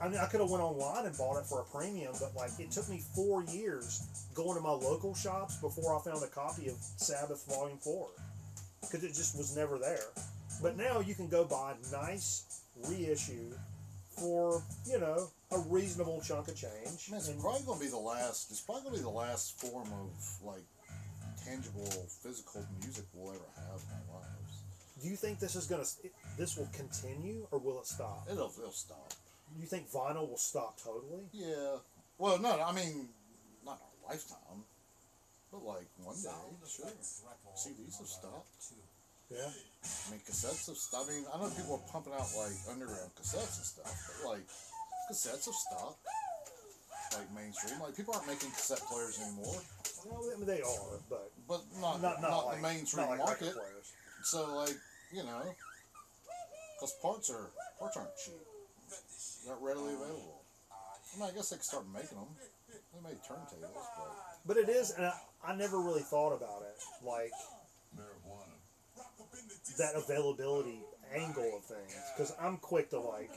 I mean, I could have went online and bought it for a premium, but like it took me 4 years going to my local shops before I found a copy of Sabbath Volume 4 because it just was never there. But now you can go buy a nice reissue for a reasonable chunk of change. I mean, it's probably going to be the last. It's probably going to be the last form of like tangible, physical music we'll ever have in our lives. Do you think this will continue or will it stop? It'll stop. You think vinyl will stop totally? Yeah. Well, no, I mean, not in our lifetime, but like one day, sure. CDs have stopped. Yeah. I mean, cassettes have stopped. I mean, I know people are pumping out like underground cassettes and stuff, but like cassettes have stopped. Like mainstream, like people aren't making cassette players anymore. Well, I mean, they are, but not like, the mainstream not like market. record players. So like because parts aren't cheap. They're not readily available. I mean, I guess they could start making them. They made turntables, but it is, and I never really thought about it like that availability angle of things because I'm quick to like.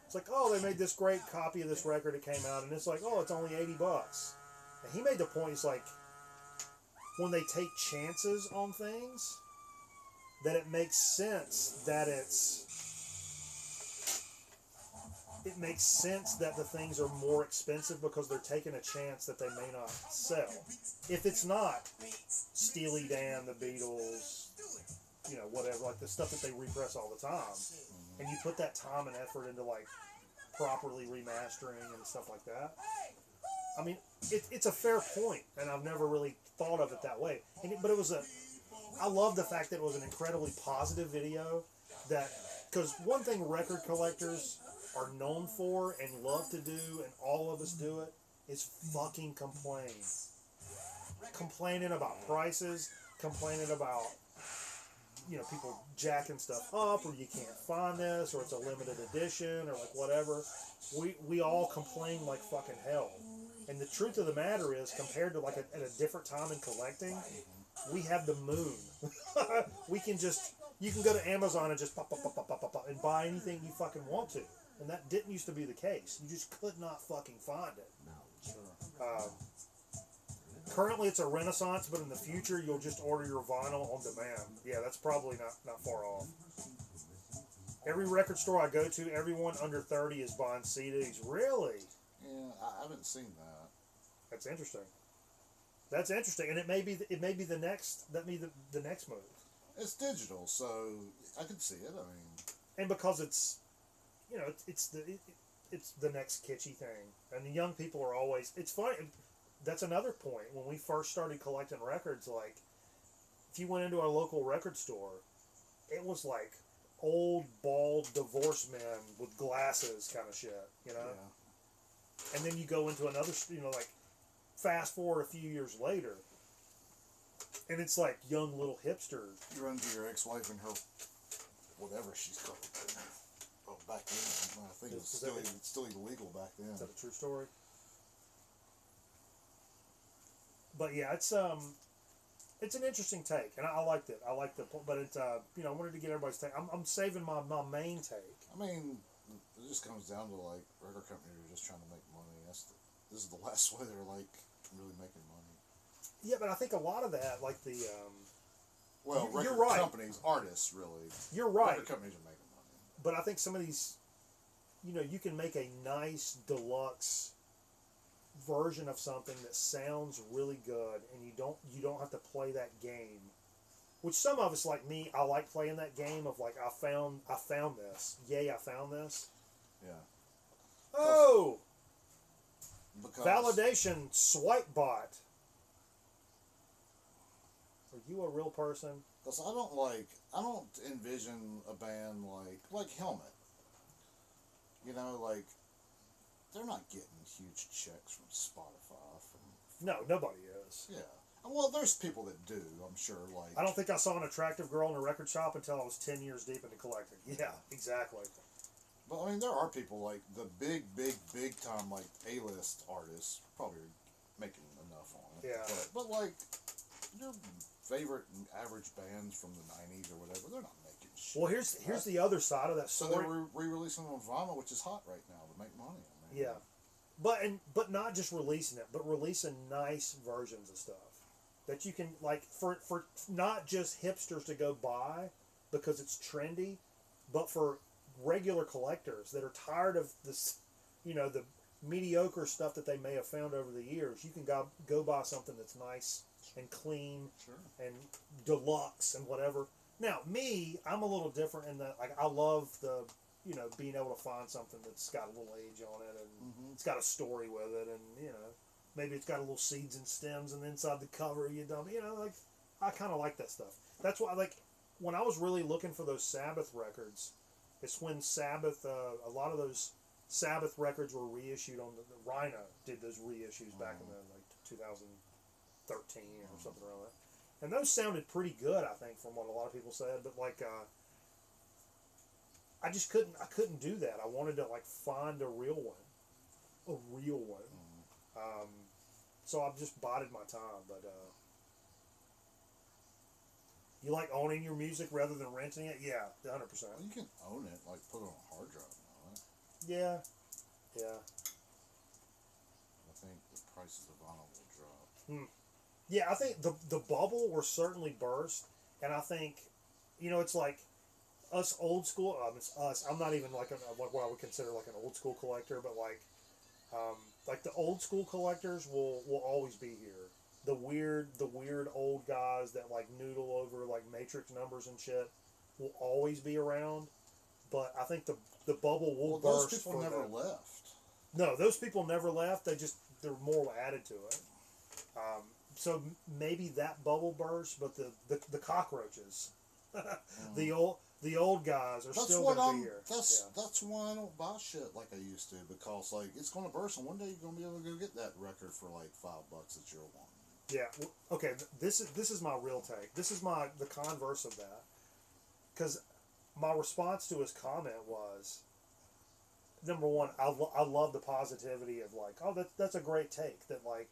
It's like, oh, they made this great copy of this record. It came out, and it's like, oh, it's only $80. And he made the point. He's like, when they take chances on things, that it makes sense that it makes sense that the things are more expensive because they're taking a chance that they may not sell. If it's not Steely Dan, the Beatles, whatever, like the stuff that they repress all the time, and you put that time and effort into like properly remastering and stuff like that. I mean, it's a fair point, and I've never really thought of it that way. But I love the fact that it was an incredibly positive video. Because one thing record collectors are known for and love to do, and all of us do it, is fucking complain. Complaining about prices, complaining about people jacking stuff up, or you can't find this, or it's a limited edition, or like whatever. We all complain like fucking hell. And the truth of the matter is, compared to like at a different time in collecting, we have the moon. You can go to Amazon and just pop, and buy anything you fucking want to. And that didn't used to be the case. You just could not fucking find it. Sure. Currently, it's a renaissance, but in the future, you'll just order your vinyl on demand. Yeah, that's probably not far off. Every record store I go to, everyone under 30 is buying CDs. Really? Yeah, I haven't seen that. That's interesting. That's interesting, and it may be the next the next move. It's digital, so I can see it. I mean, And because it's, you know, it's the next kitschy thing, and the young people are always. It's funny. That's another point. When we first started collecting records, like, if you went into a local record store, it was like old, bald, divorced men with glasses kind of shit, you know? yeah. And then you go into another, you know, like, fast forward a few years later, and it's like young little hipsters. You run into your ex-wife and her, whatever she's called. Oh, back then, I think it's still illegal back then. Is that a true story? But yeah, it's an interesting take, and I liked it. I liked the, but it, you know, I wanted to get everybody's take. I'm saving my main take. I mean, it just comes down to like record companies are just trying to make money. This is the last way they're like really making money. Yeah, but I think a lot of that, like the, well, you're record right. companies, artists, really. You're right. Record companies are making money. But I think some of these, you know, you can make a nice deluxe version of something that sounds really good, and you don't have to play that game. Which some of us, like me, I like playing that game of like I found this. Yay, I found this. Yeah. Oh, Because validation swipe bot. Are you a real person? Because I don't envision a band like Helmet. You know, like they're not getting huge checks from Spotify. No, nobody is. Yeah. Well, there's people that do, I'm sure. Like I don't think I saw an attractive girl in a record shop until I was 10 years deep into collecting. Yeah, exactly. But I mean, there are people like the big time like A-list artists probably are making enough on it. Yeah. But like your favorite average bands from the '90s or whatever, they're not making shit. Well, here's the other side of that So story. they're re-releasing them on vinyl, which is hot right now to make money. I mean, Yeah, but not just releasing it, but releasing nice versions of stuff that you can like for not just hipsters to go buy because it's trendy, but for regular collectors that are tired of this, you know, the mediocre stuff that they may have found over the years. You can go buy something that's nice and clean Sure. and deluxe and whatever. Now, me, I'm a little different in that, like, I love the, you know, being able to find something that's got a little age on it and it's got a story with it, and, you know, maybe it's got a little seeds and stems and inside the cover, you know, like, I kind of like that stuff. That's why, like, when I was really looking for those Sabbath records, it's when Sabbath, a lot of those Sabbath records were reissued on the Rhino did those reissues back in the, like, 2013 or something around that. And those sounded pretty good, I think, from what a lot of people said. But like, I just couldn't do that. I wanted to like find a real one. So I've just bided my time. But you like owning your music rather than renting it? Yeah, 100%. Well, you can own it, like put it on a hard drive now. Right? Yeah. I think the prices of vinyl will drop. Yeah, I think the bubble will certainly burst, and I think, you know, it's like us old school. It's us. I'm not even like what I would consider like an old school collector, but like the old school collectors will always be here. The weird old guys that like noodle over like matrix numbers and shit will always be around. But I think the bubble will burst. Those people never left. No, those people never left. They're more added to it. So maybe that bubble burst, but the cockroaches, the old guys are still going to be here. That's why I don't buy shit like I used to, because like it's going to burst, and one day you're going to be able to go get that record for like $5 that you're wanting. Yeah. Well, okay. This is my real take. This is the converse of that, because my response to his comment was, number one, I love the positivity of like, oh, that's a great take. That like,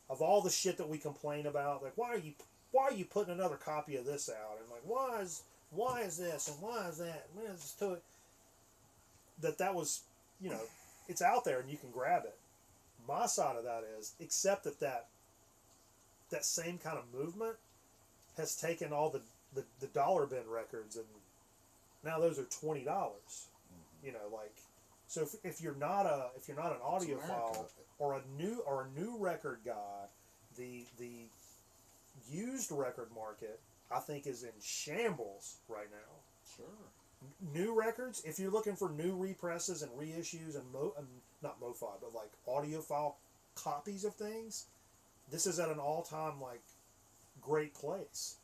of all the shit that we complain about, like why are you putting another copy of this out, and like why is this and why is that? Man, it's just to it. That was, you know, it's out there and you can grab it. my side of that is, except that same kind of movement has taken all the dollar bin records, and now those are $20. You know, like, so if you're not an audiophile or a new record guy, the used record market, I think, is in shambles right now. Sure. New records, if you're looking for new represses and reissues and not MoFi, but like audiophile copies of things, this is at an all-time like great place.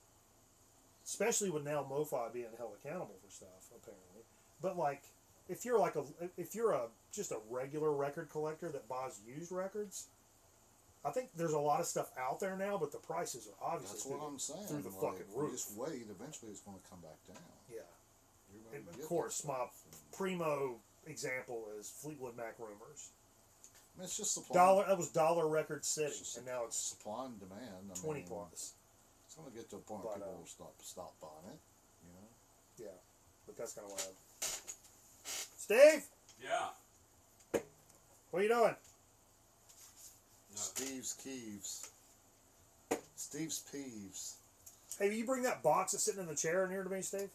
Especially with now MoFi being held accountable for stuff, apparently. But like, if you're just a regular record collector that buys used records, I think there's a lot of stuff out there now, but the prices are obviously That's what I'm saying. through the like, fucking roof. Just wait, eventually it's going to come back down. Yeah. You're gonna And get of course, that my stuff. primo example is Fleetwood Mac Rumors. I mean, it's just supply. That was Dollar Record City, It's just and now it's supply and demand. 20 mean, plus. It's going to get to a point where people will stop buying it. You know. Yeah, but that's kind of what I. Steve, Yeah. what are you doing? No. Steve's Keeves. Steve's Peeves. Hey, will you bring that box that's sitting in the chair in here to me, Steve?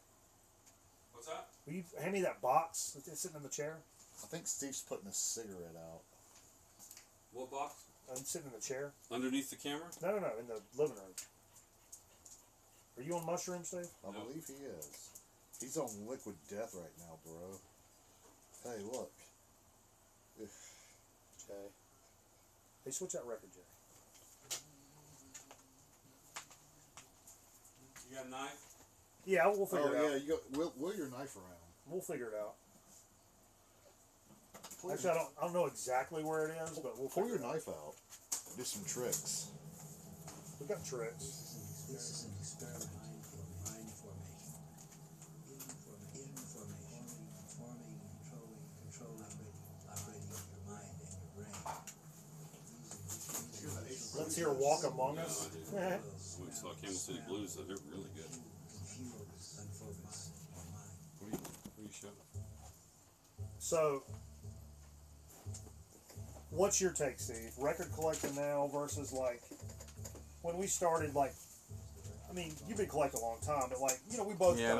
What's that? Will you hand me that box that's sitting in the chair? I think Steve's putting a cigarette out. What box? I'm sitting in the chair. Underneath the camera? No, in the living room. Are you on mushrooms, Steve? I No. believe he is. He's on liquid death right now, bro. Hey, look. Okay. Hey, switch that record, Jay. You got a knife? Yeah, we'll figure it Oh yeah, out. you got wheel your knife around. We'll figure it out. Pull Actually, I don't know exactly where it is, but we'll pull figure your it out. knife out. Do some tricks. We got tricks. This is an experiment in mind formation. Information. Forming, controlling, operating your mind and your brain. Let's hear Walk Among No, Us. I didn't. We saw Camel City Blues, so they're really good. Confuse, unfocus your mind. What do you show? So, what's your take, Steve? Record collecting now versus like when we started? Like, I mean, you've been collecting a long time, but like, you know, we both Yeah,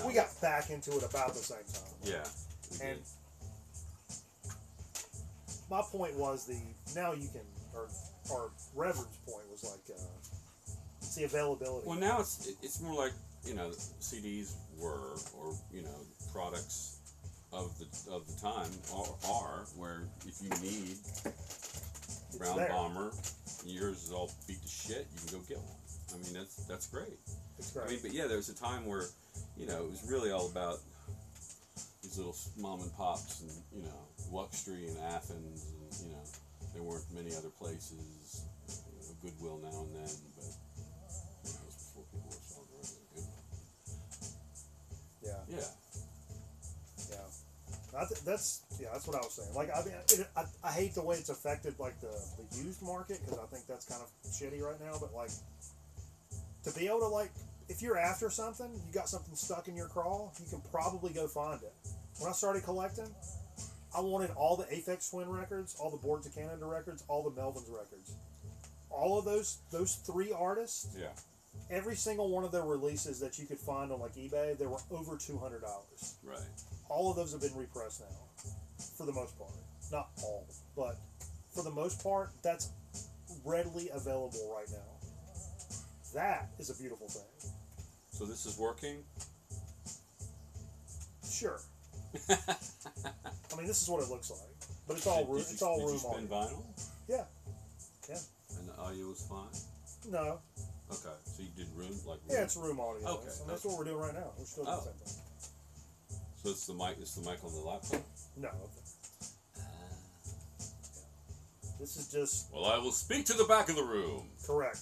we got back into it about the same time. Yeah. we And did. my point was now you can, or Reverend's point was like, it's the availability. Well, now it's more like, you know, CDs were, or you know, products of the time are where if you need Brown there. Bomber, yours is all beat to shit, you can go get one. I mean, that's great. It's great. I mean, but yeah, there was a time where, you know, it was really all about these little mom and pops, and you know, Wuxtree and Athens, and you know, there weren't many other places. You know, Goodwill now and then, but you know, it was before people were selling drugs at Goodwill. yeah. Yeah. That's what I was saying. Like, I mean, I hate the way it's affected like the used market, because I think that's kind of shitty right now. But like, to be able to, like, if you're after something, you got something stuck in your craw, you can probably go find it. When I started collecting, I wanted all the Aphex Twin records, all the Boards of Canada records, all the Melvins records, all of those three artists. Yeah. Every single one of their releases that you could find on like eBay, they were over $200. Right. All of those have been repressed now, for the most part. Not all, but for the most part, that's readily available right now. That is a beautiful thing. So this is working. Sure. I mean, this is what it looks like, but it's all room. Did It's all you room spin audio. vinyl? Yeah. Yeah. And the audio was fine. No. Okay. So you did room like. Yeah, it's room audio. Okay, And that's what we're doing right now. We're still doing Oh. the same thing. So it's the mic. It's the mic on the laptop. No. This is just Well, I will speak to the back of the room. correct.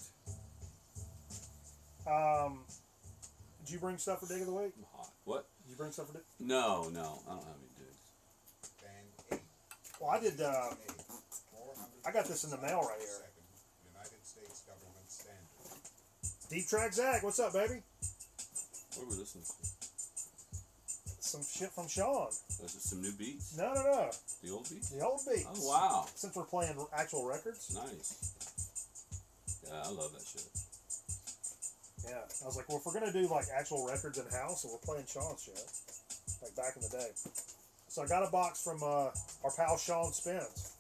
Did you bring stuff for Dig of the Week? I'm hot. What? Did you bring stuff for Dig? No, I don't have any digs. Well, I did. I got this in the mail right here. United States government standard. Deep Track Zach, what's up, baby? What were we listening to? some shit from Sean. Those are some new beats. No. The old beats. The old beats. Oh wow. Since we're playing actual records. Nice. Yeah, I love that shit. Yeah. I was like, well, if we're gonna do like actual records in house, and we're playing Sean's shit, like back in the day. So I got a box from our pal Sean Spence.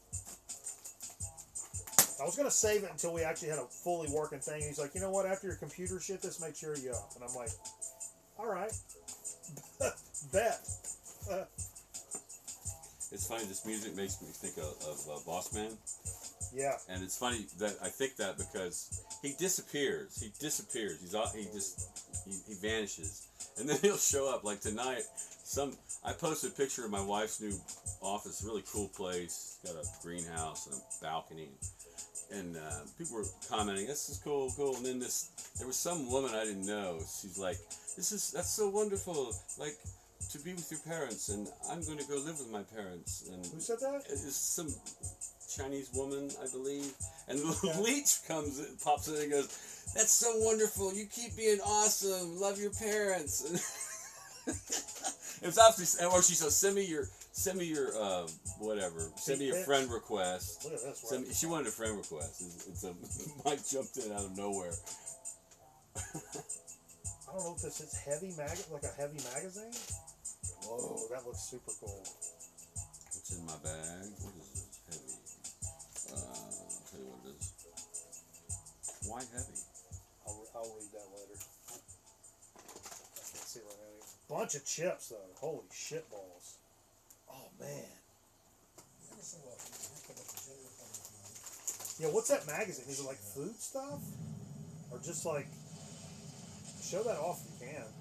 I was gonna save it until we actually had a fully working thing. He's like, you know what? After your computer shit, this make sure you up. And I'm like, all right, bet. It's funny. This music makes me think of Boss Man. Yeah. And it's funny that I think that because he disappears. He disappears. He vanishes, and then he'll show up. Like tonight, I posted a picture of my wife's new office. Really cool place. It's got a greenhouse and a balcony. And people were commenting, "This is cool." And then there was some woman I didn't know. She's like, "That's so wonderful. Like to be with your parents, and I'm going to go live with my parents." And who said that? It's some Chinese woman, I believe. And the leech pops in and goes, "That's so wonderful. You keep being awesome. Love your parents." It was obviously, or she said, "Send me your whatever. Send me a friend request." Look at this. She wanted a friend request. It's a Mike jumped in out of nowhere. I don't know if this is like a heavy magazine. Whoa, that looks super cool. What's in my bag? What is this? Heavy. I'll tell you what it is. Why heavy? I'll read that later. I can't see right now. Bunch of chips though. Holy shit balls. Oh man. Yeah, what's that magazine? Is it like food stuff? Or just like, show that off if you can.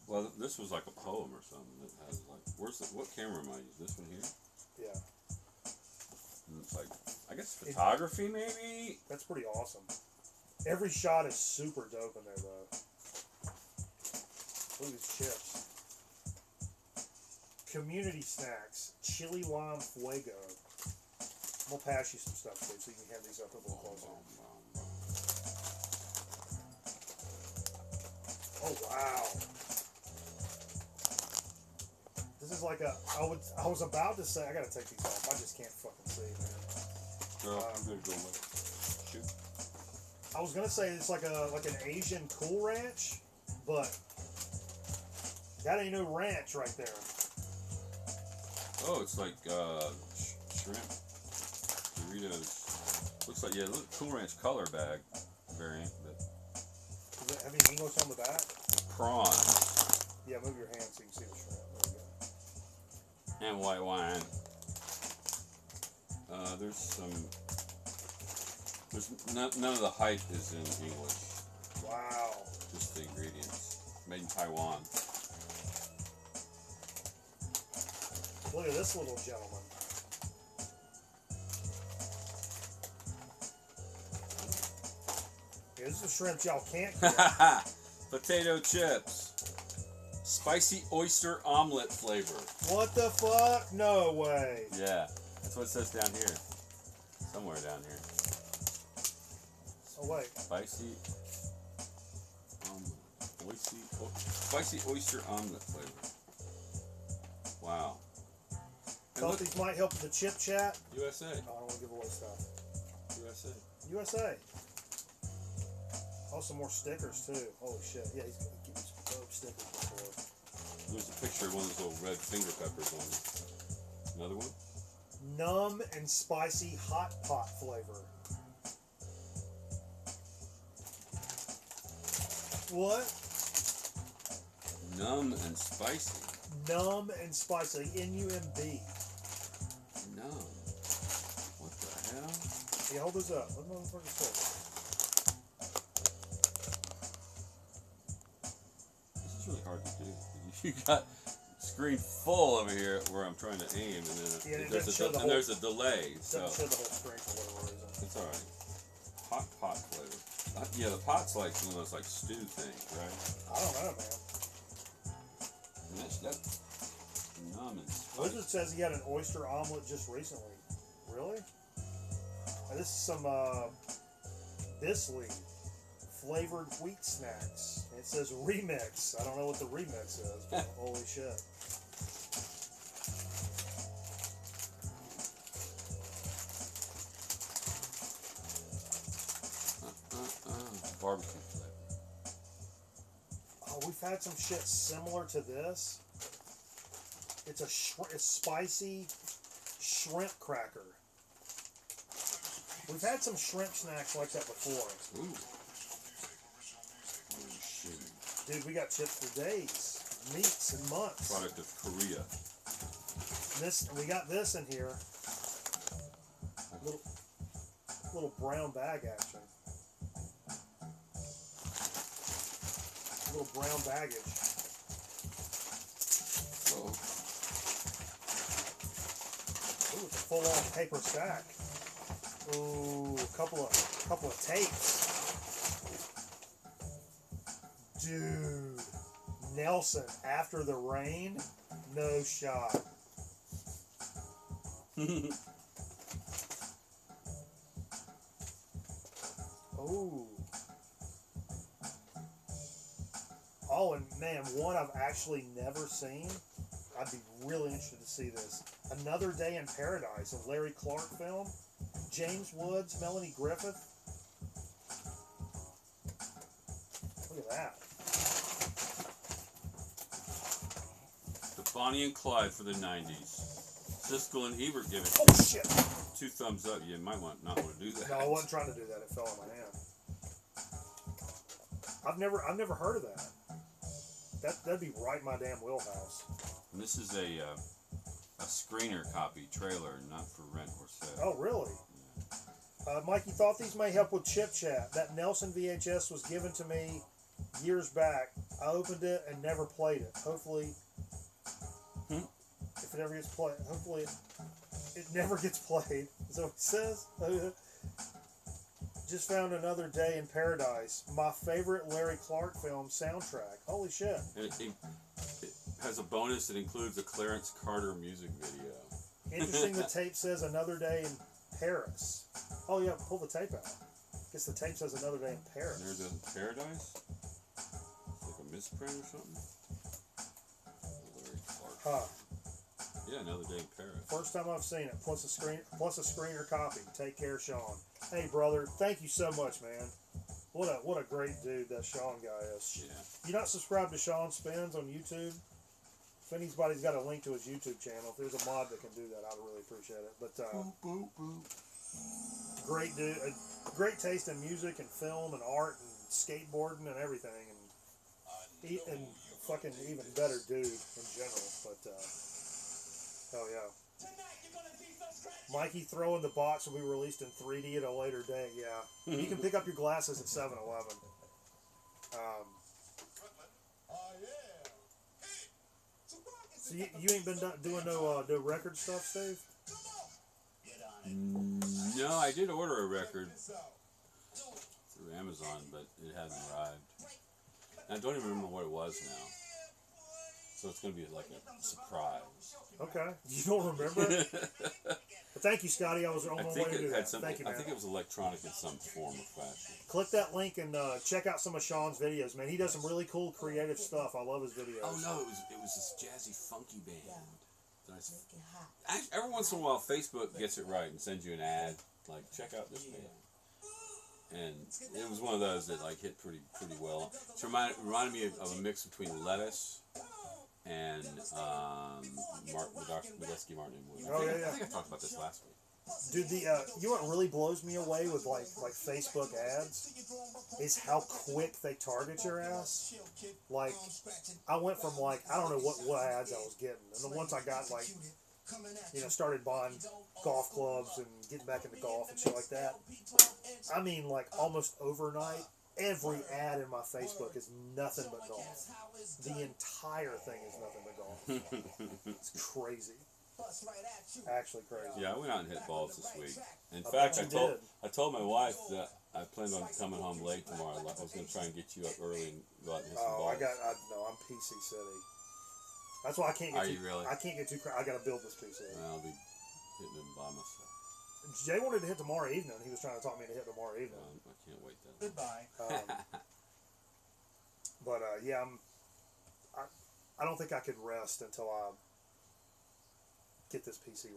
Well, this was like a poem or something that has like, what camera am I using? This one here? Yeah. And it's like, I guess photography maybe? That's pretty awesome. Every shot is super dope in there though. Look at these chips. Community snacks. Chili lime fuego. I'm gonna pass you some stuff too so you can hand these up a little closer. Oh wow. This is like I was about to say, I gotta take these off. I just can't fucking see, man. No, I'm gonna go with it. Shoot. I was gonna say it's like an Asian Cool Ranch, but that ain't no ranch right there. Oh, it's like shrimp, Doritos. Looks like Cool Ranch color bag variant, but Does it have any English on the back? prawns Yeah, move your hand so you can see the shrimp. There we go. and white wine. None of the hype is in English. Wow. Just the ingredients. Made in Taiwan. Look at this little gentleman. Here's the shrimp y'all can't get. Potato chips. Spicy oyster omelet flavor. What the fuck? No way. Yeah, that's what it says down here. Somewhere down here. Oh wait. Spicy oyster omelet flavor. Wow. And Thought look, these might help with the chip chat. USA. Oh, I don't want to give away stuff. USA. USA. Oh, some more stickers too. Holy shit. Yeah, he's gonna give me some dope stickers before. There's a picture of one of those little red finger peppers on it. Another one? Numb and spicy hot pot flavor. What? Numb and spicy. Numb and spicy. N-U-M-B. Numb. What the hell? Hey, hold this up. What the motherfucker say? This is really hard to do. You got screen full over here where I'm trying to aim, and then Yeah, there's a delay. So Doesn't show the whole screen for whatever reason. it's all right. Hot pot flavor. Yeah, the pot's like one of those like stew things, right? I don't know, man. And that's numb and spicy. Wizard says he had an oyster omelet just recently. Really? This is some Bisley flavored wheat snacks. It says remix. I don't know what the remix is, but holy shit. Barbecue flavor. Oh, we've had some shit similar to this. It's it's spicy shrimp cracker. We've had some shrimp snacks like that before. Ooh. Oh, shit. Dude, we got chips for days, meats and months. Product of Korea. We got this in here. Little brown bag action. Little brown baggage. Oh. Ooh, it's a full-on paper sack. Ooh, a couple of tapes. Dude, Nelson, After the Rain, no shot. Ooh. Oh, and man, one I've actually never seen. I'd be really interested to see this. Another Day in Paradise, a Larry Clark film. James Woods, Melanie Griffith. Look at that. The Bonnie and Clyde for the 90s. Siskel and Ebert give it Oh shit! 2 thumbs up. You might not want to do that. No, I wasn't trying to do that. It fell in my hand. I've never heard of that. That'd be right in my damn wheelhouse. And this is a screener copy trailer, not for rent or sale. Oh really? Mikey thought these may help with Chip Chat. That Nelson VHS was given to me years back. I opened it and never played it. Hopefully, if it ever gets played, hopefully it never gets played. Is that what it says? Just found Another Day in Paradise. My favorite Larry Clark film soundtrack. Holy shit. And it has a bonus that includes a Clarence Carter music video. Interesting, the tape says Another Day in Paris. Oh yeah, pull the tape out. Guess the tape says Another Day in Paris. There's a Paradise? It's like a misprint or something? Larry Clark. Huh. Yeah, Another Day in Paris. First time I've seen it. Plus a screener copy. Take care, Sean. Hey brother, thank you so much, man. What a great dude that Sean guy is. Yeah. You not subscribed to Sean Spins on YouTube? If anybody's got a link to his YouTube channel, if there's a mod that can do that, I'd really appreciate it. But great dude, great taste in music and film and art and skateboarding and everything, and fucking even better dude in general. But hell yeah. Mikey throwing the box will be released in 3D at a later date. Yeah, you can pick up your glasses at 7-Eleven. So you ain't been doing no record stuff, Steve? No, I did order a record through Amazon, but it hasn't arrived. And I don't even remember what it was now. So it's going to be like a surprise. Okay. You don't remember it? But thank you, Scotty. I was on my way to do that. Thank you, man. I think it was electronic in some form or fashion. Click that link and check out some of Sean's videos, man. He does some really cool, creative stuff. I love his videos. Oh no, it was this jazzy, funky band. Every once in a while, Facebook gets it right and sends you an ad like, check out this band. And it was one of those that like hit pretty well. It reminded me of a mix between Lettuce and Medeski Martin and Wood. Oh, yeah. I think I talked about this last week. Dude, you know what really blows me away with like Facebook ads is how quick they target your ass. Like, I went from like, I don't know what ads I was getting, and then once I got like, started buying golf clubs and getting back into golf and shit like that. I mean, like almost overnight, every ad in my Facebook is nothing but golf. The entire thing is nothing but golf. It's crazy. Actually crazy. Yeah, I went out and hit balls this week. In fact, I told my wife that I planned on coming home late tomorrow. I was going to try and get you up early and go out and hit some balls. I'm PC City. That's why I can't get Are you really? I can't get too I got to build this PC. I'll be hitting it by myself. Jay wanted to hit tomorrow evening. He was trying to talk me to hit tomorrow evening. I can't wait then. Goodbye. But yeah, I don't think I could rest until I get this PC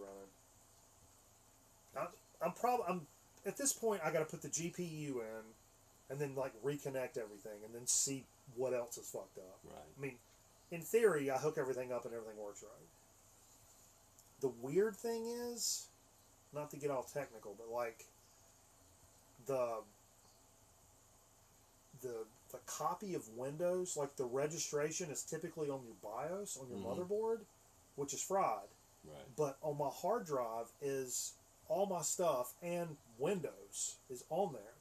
running. I'm at this point. I got to put the GPU in, and then like reconnect everything, and then see what else is fucked up. Right. I mean, in theory, I hook everything up and everything works right. The weird thing is, not to get all technical, but like the copy of Windows, like the registration is typically on your BIOS, on your motherboard, which is fried. Right. But on my hard drive is all my stuff and Windows is on there.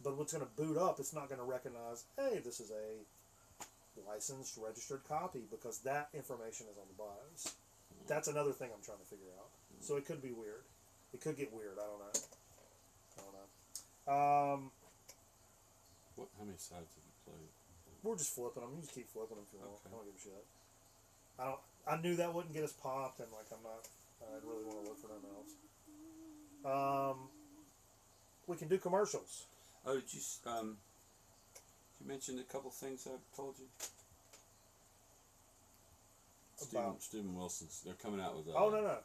But what's going to boot up, it's not going to recognize, hey, this is a licensed, registered copy, because that information is on the BIOS. That's another thing I'm trying to figure out. So it could be weird. It could get weird. I don't know. How many sides have you played? We're just flipping them. You just keep flipping them if you want. Okay. I don't give a shit. I knew that wouldn't get us popped, and like I really want to look for nothing else. We can do commercials. Oh, did you mention a couple things I told you? Stephen Wilson's. They're coming out with a no.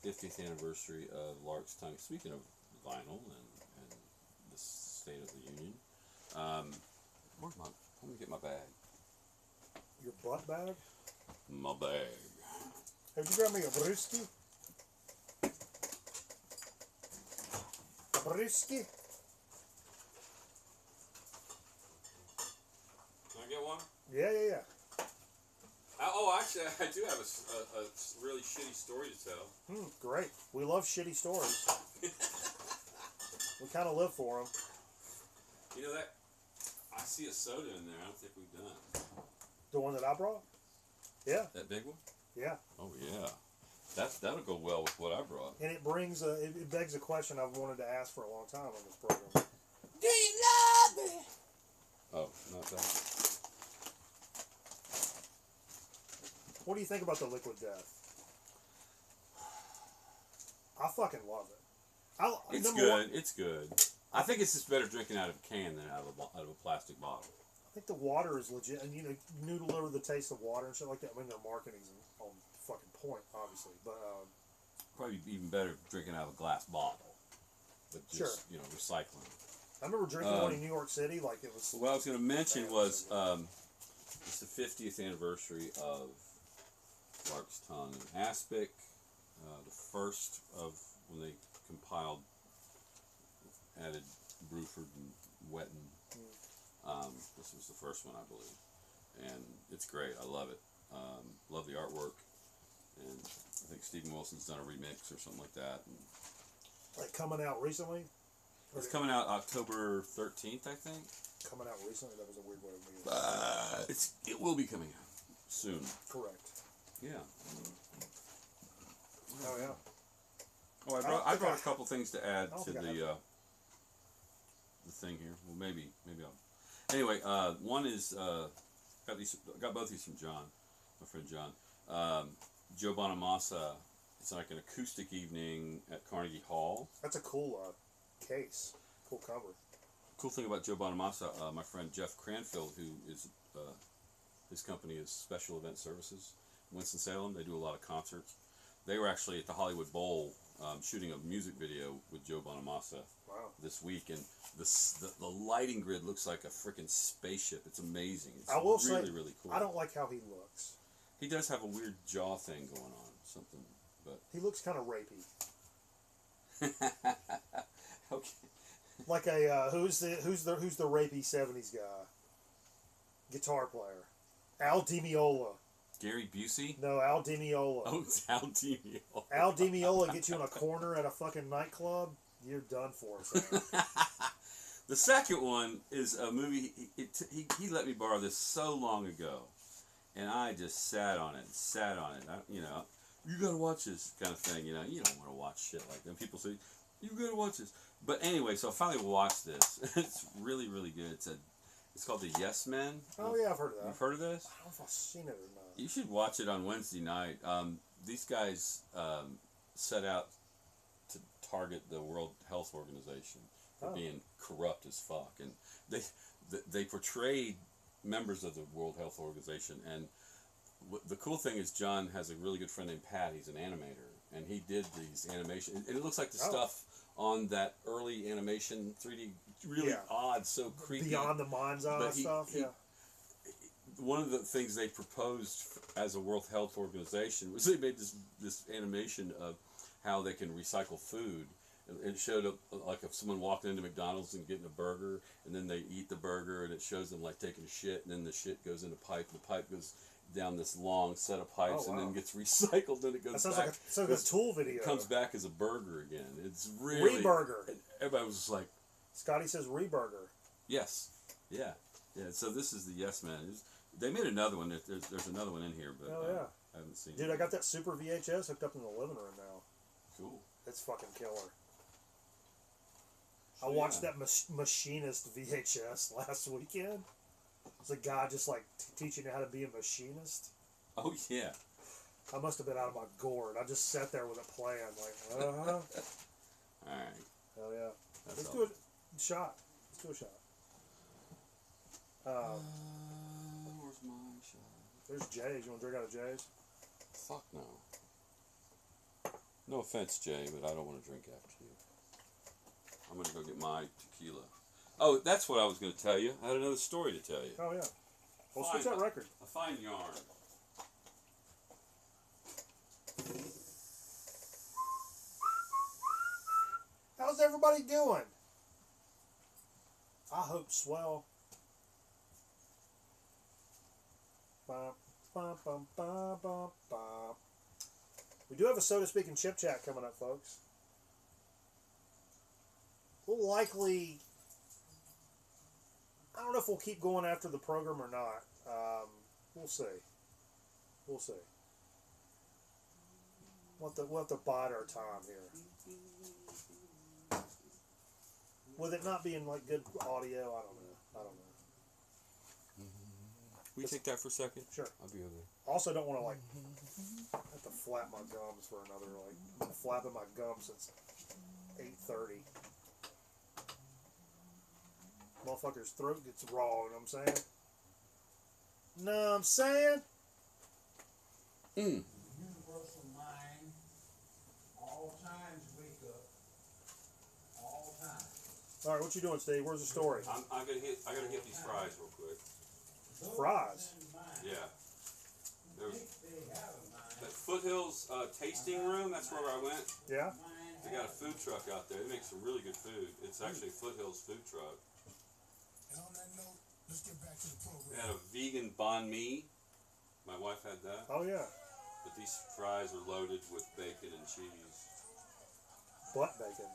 50th anniversary of Lark's Tongue. Speaking of vinyl and the State of the Union. Let me get my bag. Your butt bag? My bag. Have you got me a brewski? A brewski? Can I get one? Yeah. Actually, I do have a really shitty story to tell. Great. We love shitty stories. We kind of live for them. You know that? I see a soda in there. I don't think we've done. The one that I brought? Yeah. That big one? Yeah. Oh yeah. That'll go well with what I brought. And it brings it begs a question I've wanted to ask for a long time on this program. Do you love me? Oh, not that. What do you think about the Liquid Death? I fucking love it. It's good. It's good. I think it's just better drinking out of a can than out of a plastic bottle. I think the water is legit, and you noodle over the taste of water and shit like that. I mean, their marketing's on fucking point, obviously, but Probably even better drinking out of a glass bottle, but just recycling. I remember drinking one in New York City, like it was. What I was going to mention was it's the 50th anniversary of Lark's Tongue and Aspic, the first of when they compiled, added Bruford and Wetton. This was the first one, I believe, and it's great. I love it. Love the artwork, and I think Stephen Wilson's done a remix or something like that. And Like coming out recently? it's coming out October 13th, I think. Coming out recently? That was a weird way of me. It will be coming out soon. Correct. Yeah. Oh, yeah. Oh, I brought a couple things to add to the thing here. Well, maybe I'll. Anyway, one is got both these from John, my friend John. Joe Bonamassa. It's like an acoustic evening at Carnegie Hall. That's a cool case. Cool cover. Cool thing about Joe Bonamassa, my friend Jeff Cranfield, who is his company is Special Event Services, Winston-Salem. They do a lot of concerts. They were actually at the Hollywood Bowl shooting a music video with Joe Bonamassa this week, and the lighting grid looks like a freaking spaceship. It's amazing. It's really cool. I don't like how he looks. He does have a weird jaw thing going on, something, but he looks kind of rapey. Okay. Like a who's the rapey '70s guy? Guitar player, Al Di Meola. Gary Busey? No, Al Di Meola. Oh, it's Al Di Meola. Al Di Meola gets you in a corner at a fucking nightclub. You're done for, son. The second one is a movie. He let me borrow this so long ago, and I just sat on it. You gotta watch this kind of thing. You don't want to watch shit like that. People say you gotta watch this, but anyway, so I finally watched this. It's really, really good. It's called The Yes Men. Oh yeah, I've heard of that. You've heard of this? I don't know if I've seen it or not. You should watch it on Wednesday night. These guys set out to target the World Health Organization for Oh. being corrupt as fuck, and they portrayed members of the World Health Organization. And the cool thing is, John has a really good friend named Pat. He's an animator, and he did these animation. And it looks like the Oh. stuff on that early animation 3D, really Yeah. odd, so creepy. Beyond the mind's eye But stuff. Yeah. One of the things they proposed as a World Health Organization was they made this animation of how they can recycle food. It showed up like if someone walked into McDonald's and getting a burger, and then they eat the burger, and it shows them like taking a shit, and then the shit goes in a pipe, and the pipe goes down this long set of pipes, Oh, and wow. then gets recycled, and it goes That sounds back. like a Tool video. Comes back as a burger again. It's really Reburger. and everybody was just like, Scotty says Reburger. yes, yeah. So this is the Yes Man. They made another one. There's another one in here, but Oh, yeah. I haven't seen Dude, it. I got that Super VHS hooked up in the living room now. Cool. It's fucking killer. I So, watched yeah. that Machinist VHS last weekend. It's a guy just like teaching you how to be a machinist. Oh yeah. I must have been out of my gourd. I just sat there with a plan, like, uh-huh. All right. Hell yeah. That's Let's all. do a shot. Let's do a shot. Where's my shot? There's Jay's. You want to drink out of Jay's? Fuck no. No offense, Jay, but I don't want to drink after you. I'm gonna go get my tequila. Oh, that's what I was gonna tell you. I had another story to tell you. Oh, yeah. Well, Fine. switch that record. A fine yarn. How's everybody doing? I hope swell. Bum, bum, bum, bum, bum, bum. We do have a So to Speak and Chip Chat coming up, folks. We'll likely... I don't know if we'll keep going after the program or not. We'll see. We'll see. We'll have to bide our time here. With it not being like good audio, I don't know. Will you take that for a second? Sure. I'll be over there. Also, don't want to like have to flap my gums for another like I've been flapping my gums since 8:30. Motherfucker's throat gets raw. You know what I'm saying? Know what I'm saying? Universal mind, all times wake up, all times. All right, what you doing, Steve? Where's the story? I gotta hit these fries real quick. Fries. Yeah. There was They have a mind. that Foothills tasting room. That's where I went. Yeah. They got a food truck out there. They make some really good food. It's actually Foothills food truck. And on that note, let's get back to the They program. had a vegan banh mi. My wife had that. Oh yeah. But these fries are loaded with bacon and cheese. Butt bacon.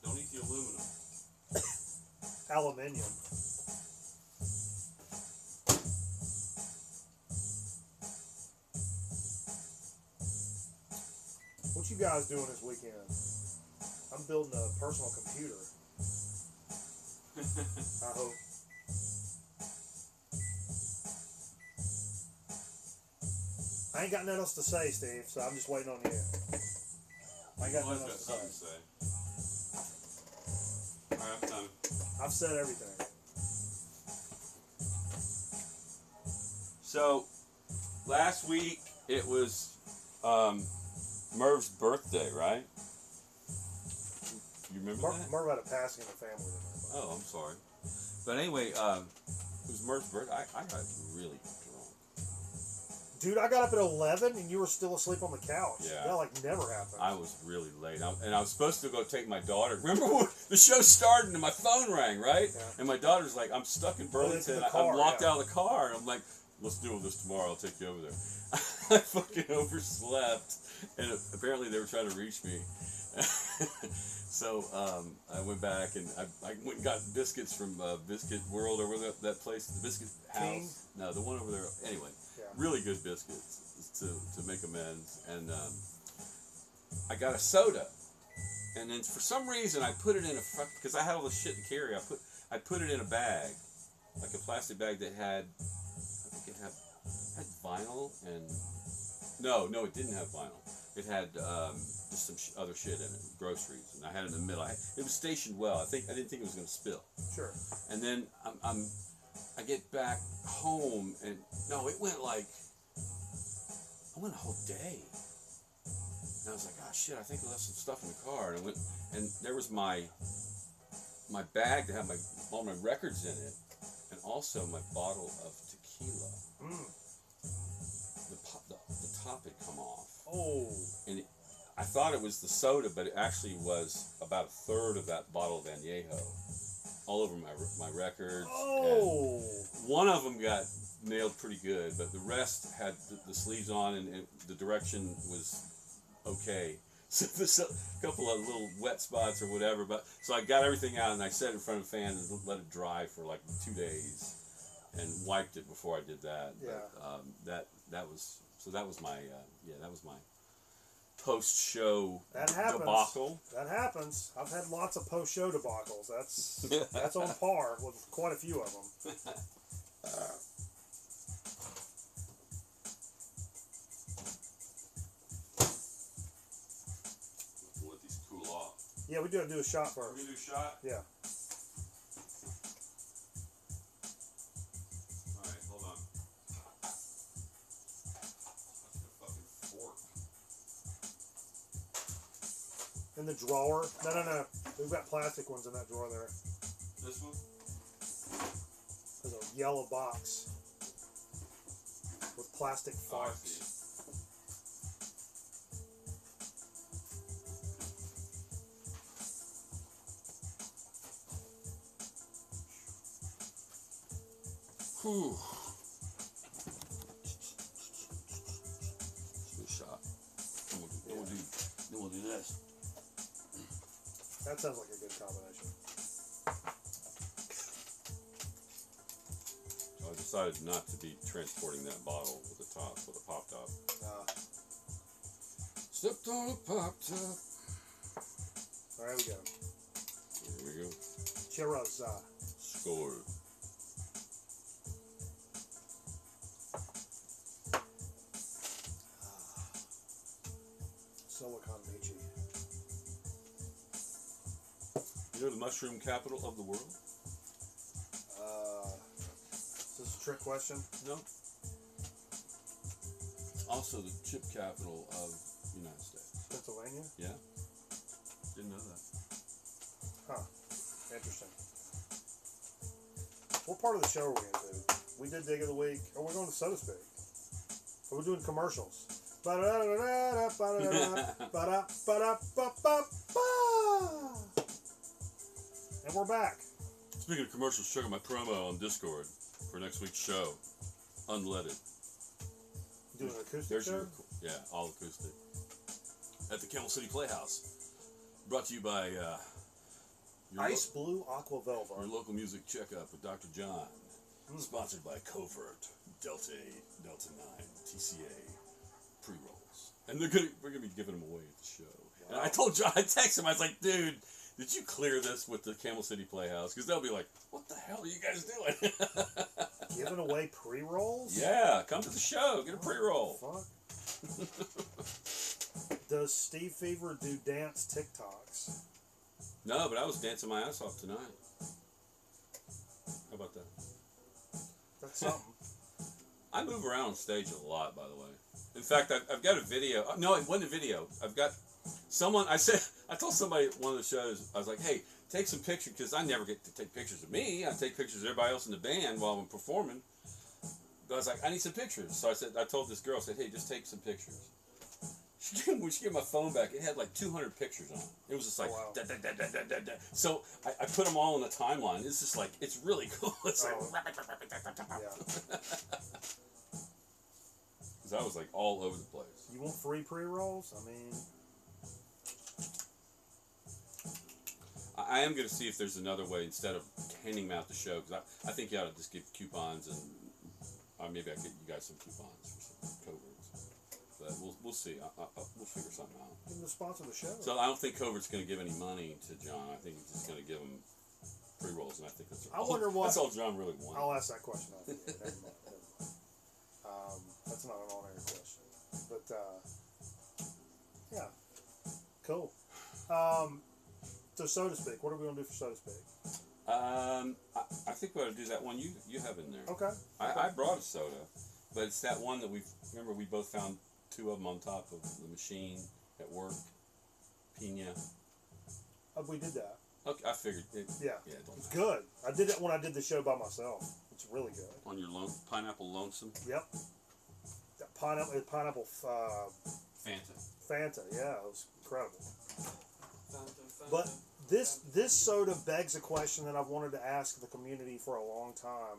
Don't eat the aluminum. Aluminium. What you guys doing this weekend? I'm building a personal computer. I hope. I ain't got nothing else to say, Steve, so I'm just waiting on you. I ain't got Well, nothing I've else got to something say. to say. Alright, I'm done. I've said everything. So, last week it was Merv's birthday, right? You remember that? Merv had a passing in the family tonight. Oh, I'm sorry. But anyway, it was Merv's birthday. I got really drunk. Dude, I got up at 11 and you were still asleep on the couch. Yeah. That like never happened. I was really late. And I was supposed to go take my daughter. Remember when the show started and my phone rang, right? Yeah. And my daughter's like, I'm stuck in Burlington. the car, I'm locked yeah. out of the car. And I'm like, let's deal with this tomorrow. I'll take you over there. I fucking overslept. And apparently they were trying to reach me. So I went back and I went and got biscuits from Biscuit World or whatever that place, the Biscuit House. King? No, the one over there. Anyway, Yeah. really good biscuits to make amends. And I got a soda. And then for some reason I put it in a because I had all this shit to carry. I put it in a bag, like a plastic bag that had, I think it had had vinyl and no, it didn't have vinyl. It had just some other shit in it, groceries, and I had it in the middle. It was stationed well. I didn't think it was going to spill. Sure. And then I get back home, and no, it went like I went a whole day. And I was like, oh shit, I think I left some stuff in the car. And I went, and there was my bag that had all my records in it, and also my bottle of tequila. The top had come off. Oh. And I thought it was the soda, but it actually was about a third of that bottle of Añejo all over my records. Oh. And one of them got nailed pretty good, but the rest had the sleeves on, and the direction was okay. So there's a couple of little wet spots or whatever, but so I got everything out and I set it in front of a fan and let it dry for like 2 days, and wiped it before I did that. Yeah. But, that was my post-show That happens. debacle. That happens. I've had lots of post-show debacles. That's on par with quite a few of them. Let these cool off. Yeah, we do have to do a shot We're first. gonna do a shot. Yeah. All right, hold on. That's a fucking fork. In the drawer. No. We've got plastic ones in that drawer there. This one. There's a yellow box with plastic Oh, I forks. see. Whew. Let's do a shot. Then we'll do this. That sounds like a good combination. So I decided not to be transporting that bottle with a pop top. Stepped on a pop top. All right, we go. Here we go. Cheers. Score. Silicon Beachy. You know the mushroom capital of the world? Is this a trick question? No. Also the chip capital of the United States. Pennsylvania? Yeah? Didn't know that. Huh. Interesting. What part of the show are we going to do? We did Dig of the Week. Or we're going to So to Speak. Or we're doing commercials. And we're back. Speaking of commercials, check out my promo on Discord for next week's show. Unleaded. Doing an acoustic There's show? yeah, all acoustic. At the Camel City Playhouse. Brought to you by your Ice Blue Aqua Velva. your local music checkup with Dr. John. Sponsored by Covert, Delta 8, Delta 9, TCA, pre-rolls. And we're gonna be giving them away at the show. Wow. And I told John, I texted him, I was like, dude, did you clear this with the Camel City Playhouse? Because they'll be like, what the hell are you guys doing? Giving away pre-rolls? Yeah, come to the show, get a pre-roll. Fuck. Does Steve Fever do dance TikToks? No, but I was dancing my ass off tonight. How about that? That's something. I move around on stage a lot, by the way. In fact, I've got a video. No, it wasn't a video. I've got someone. I told somebody at one of the shows. I was like, "Hey, take some pictures," because I never get to take pictures of me. I take pictures of everybody else in the band while I'm performing. But I was like, "I need some pictures." So I told this girl, I said, "Hey, just take some pictures." When she gave my phone back, it had like 200 pictures on it. It was just like, wow. da, da, da, da, da, da. So I put them all on the timeline. It's just like, it's really cool. It's like, Yeah. because I was like all over the place. You want free pre-rolls? I mean, I am going to see if there's another way instead of handing them out the show, because I think you ought to just give coupons, and maybe I get you guys some coupons for some Coverts. But we'll see. We'll figure something out. give them to sponsor the show. So I don't think Covert's going to give any money to John. I think he's just going to give him pre-rolls, and I think that's I wonder what- that's all John really wants. I'll ask that question after. Never mind. That's not an on-air question. But, yeah. Cool. So, so to speak, what are we going to do for so to speak? I think we ought to do that one you have in there. Okay. I brought a soda, but it's that one that remember we both found 2 of them on top of the machine at work. Pina. We did that. Okay, I figured. Yeah. Yeah, it don't It's matter. good. I did it when I did the show by myself. It's really good. On your pineapple lonesome. Yep. That pineapple Fanta. Yeah, it was incredible. But this soda begs a question that I've wanted to ask the community for a long time.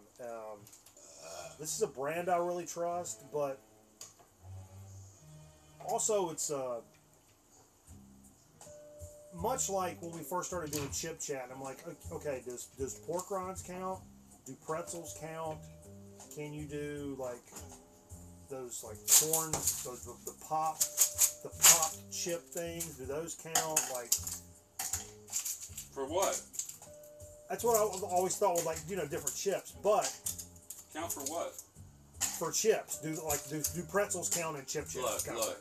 This is a brand I really trust, but also it's much like when we first started doing Chip Chat. I'm like, okay, does pork rinds count? Do pretzels count? Can you do like those like corn, the pop chip things? Do those count? Like, For what? that's what I always thought with, like, you know, different chips. But Count for what? for chips, do pretzels count in chip chips? Look.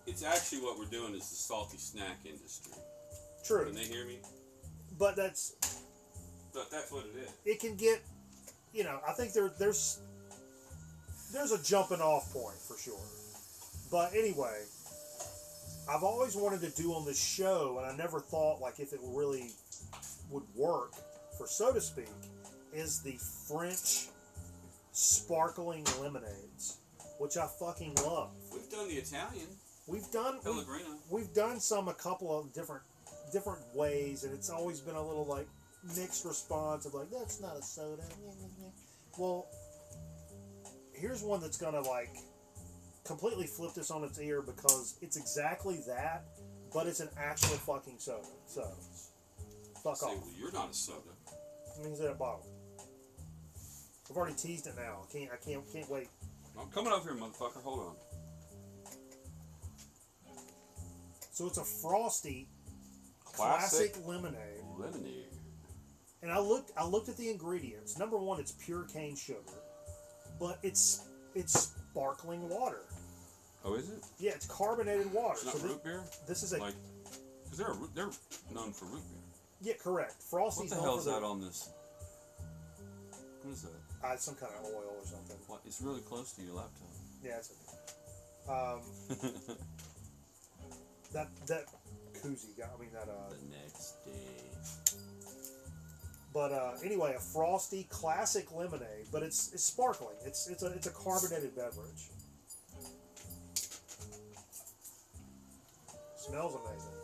It's actually what we're doing is the salty snack industry. True. Can they hear me? But that's what it is. it can get, you know, I think there's a jumping off point for sure. But anyway, I've always wanted to do on this show, and I never thought like if it really would work, for so to speak, is the French sparkling lemonades, which I fucking love. We've done the Italian Pellegrino. We've done some a couple of different ways, and it's always been a little like mixed response of like, that's not a soda. Well, here's one that's gonna like completely flip this on its ear, because it's exactly that, but it's an actual fucking soda. So fuck Say, off. well, you're not a soda. It means that bottle. I've already teased it now. I can't wait. I'm coming over here, motherfucker. Hold on. So it's a frosty classic lemonade. Lemonade. And I looked at the ingredients. Number one, it's pure cane sugar, but it's sparkling water. Oh, is it? Yeah, it's carbonated water. It's not So root beer? this is a Like, because they're known for root beer. yeah, correct. Frosty's What the hell is that on this? What is that? some kind of oil or something. What? It's really close to your laptop. Yeah, it's okay. That koozie got. I mean that. The next day. But anyway, a frosty classic lemonade, but it's sparkling. It's a carbonated beverage. Smells amazing.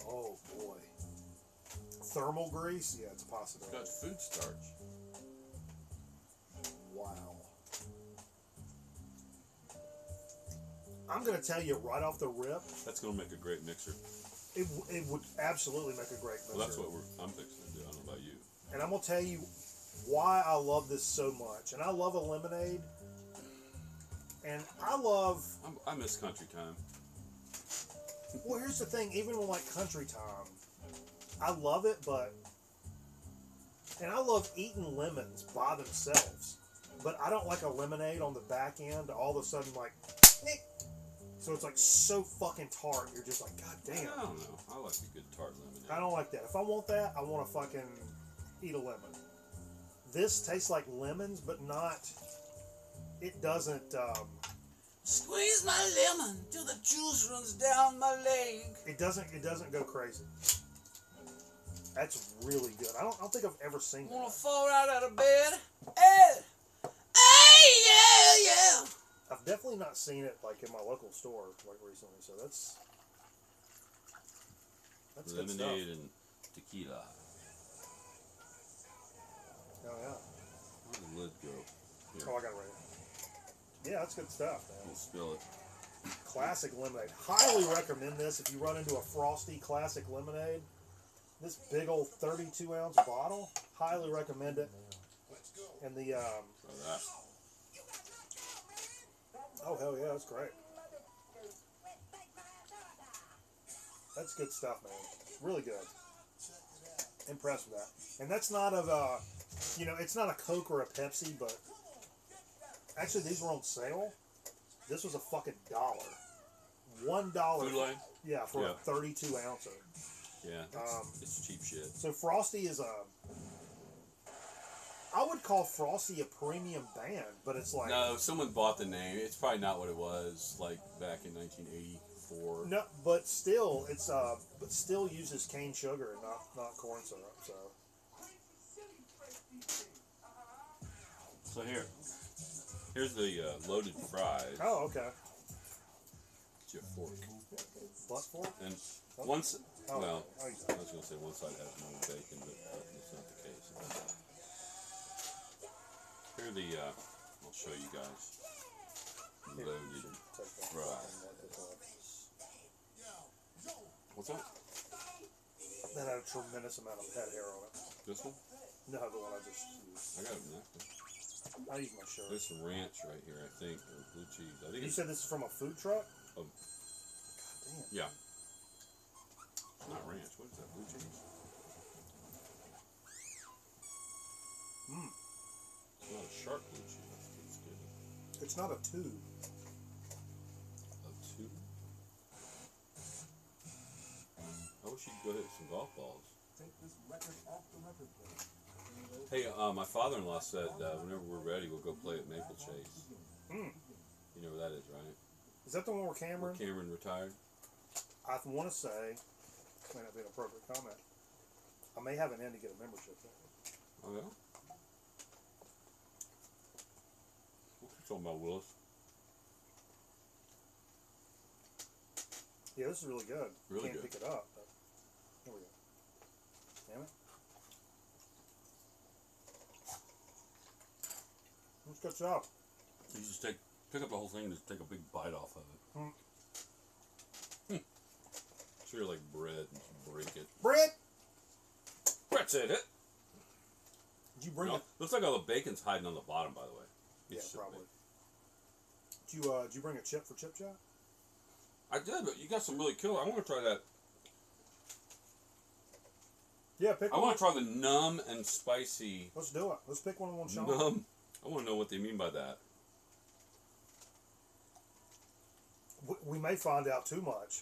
Oh boy. Thermal grease? Yeah, it's a It's possibility. got food starch. Wow. I'm going to tell you right off the rip, That's going to make a great mixer. it would absolutely make a great mixer. Well, that's what I'm fixing to do. I don't know about you. And I'm going to tell you why I love this so much. And I love a lemonade. And I miss country time. well, here's the thing, even with like country time, I love it, and I love eating lemons by themselves. But I don't like a lemonade on the back end, all of a sudden like, nick. So it's like so fucking tart, you're just like, god damn. I don't know. I like a good tart lemonade. I don't like that. If I want that, I want to fucking eat a lemon. This tastes like lemons, but not. It doesn't. Squeeze my lemon till the juice runs down my leg. It doesn't go crazy. That's really good. I don't think I've ever seen Wanna that. fall right out of bed? Hey, yeah. I've definitely not seen it like in my local store like recently. So that's good stuff. Lemonade and tequila. Oh yeah. Where'd the lid go? Here, Oh, I got it ready. Yeah, that's good stuff, man. we'll spill it. Classic lemonade. Highly recommend this if you run into a frosty classic lemonade. This big old 32-ounce bottle. Highly recommend it. And the Try that. oh hell yeah, that's great. That's good stuff, man. Really good. Impressed with that. And that's not of it's not a Coke or a Pepsi, but actually these were on sale. This was a fucking $1. $1. Food Lion? Yeah, for Yeah. a 32 ouncer. Yeah, it's cheap shit. So Frosty is I would call Frosty a premium band, but it's like No, someone bought the name. It's probably not what it was like back in 1984. no, but still it's but still uses cane sugar and not corn syrup. So So here's the loaded fries. oh okay, It's your fork. butt fork. And once, Oh, well, oh, I was going to say one side has no bacon, but that's not the case. Here are the, I'll show you guys. Here, Loaded you should take that. fries. What's that? That had a tremendous amount of head hair on it. This one? No, the one I just used. I got it next. I use my shirt. This ranch right here, I think, or blue cheese. I think You it's said this is from a food truck? Oh. God damn. yeah. It's not ranch. What is that? Blue cheese? Mm. It's not a sharp blue cheese. It's good. It's not a tube. A two. I wish you'd go hit some golf balls. Take this record off the record player. Hey, my father-in-law said whenever we're ready, we'll go play at Maple Chase. Mm. You know where that is, right? Is that the one where Where Cameron? Cameron retired. I want to say, may not be an appropriate comment. I may have an in to get a membership there. Oh yeah. What you talking about, Willis? Yeah, this is really good. Really Can't good. pick it up, but here we go. Damn it. That's good stuff. You just pick up the whole thing and just take a big bite off of it. It's really like bread and just break it. Brett, Brett's it. did you bring No, it? looks like all the bacon's hiding on the bottom, by the way. Yeah, It's so probably. big. Did you bring a chip for Chip Chat? I did, but you got some really killer. I want to try that. Yeah, pick I one. want to try the numb and spicy. Let's do it. Let's pick one and one shot. Numb. I want to know what they mean by that. We may find out too much.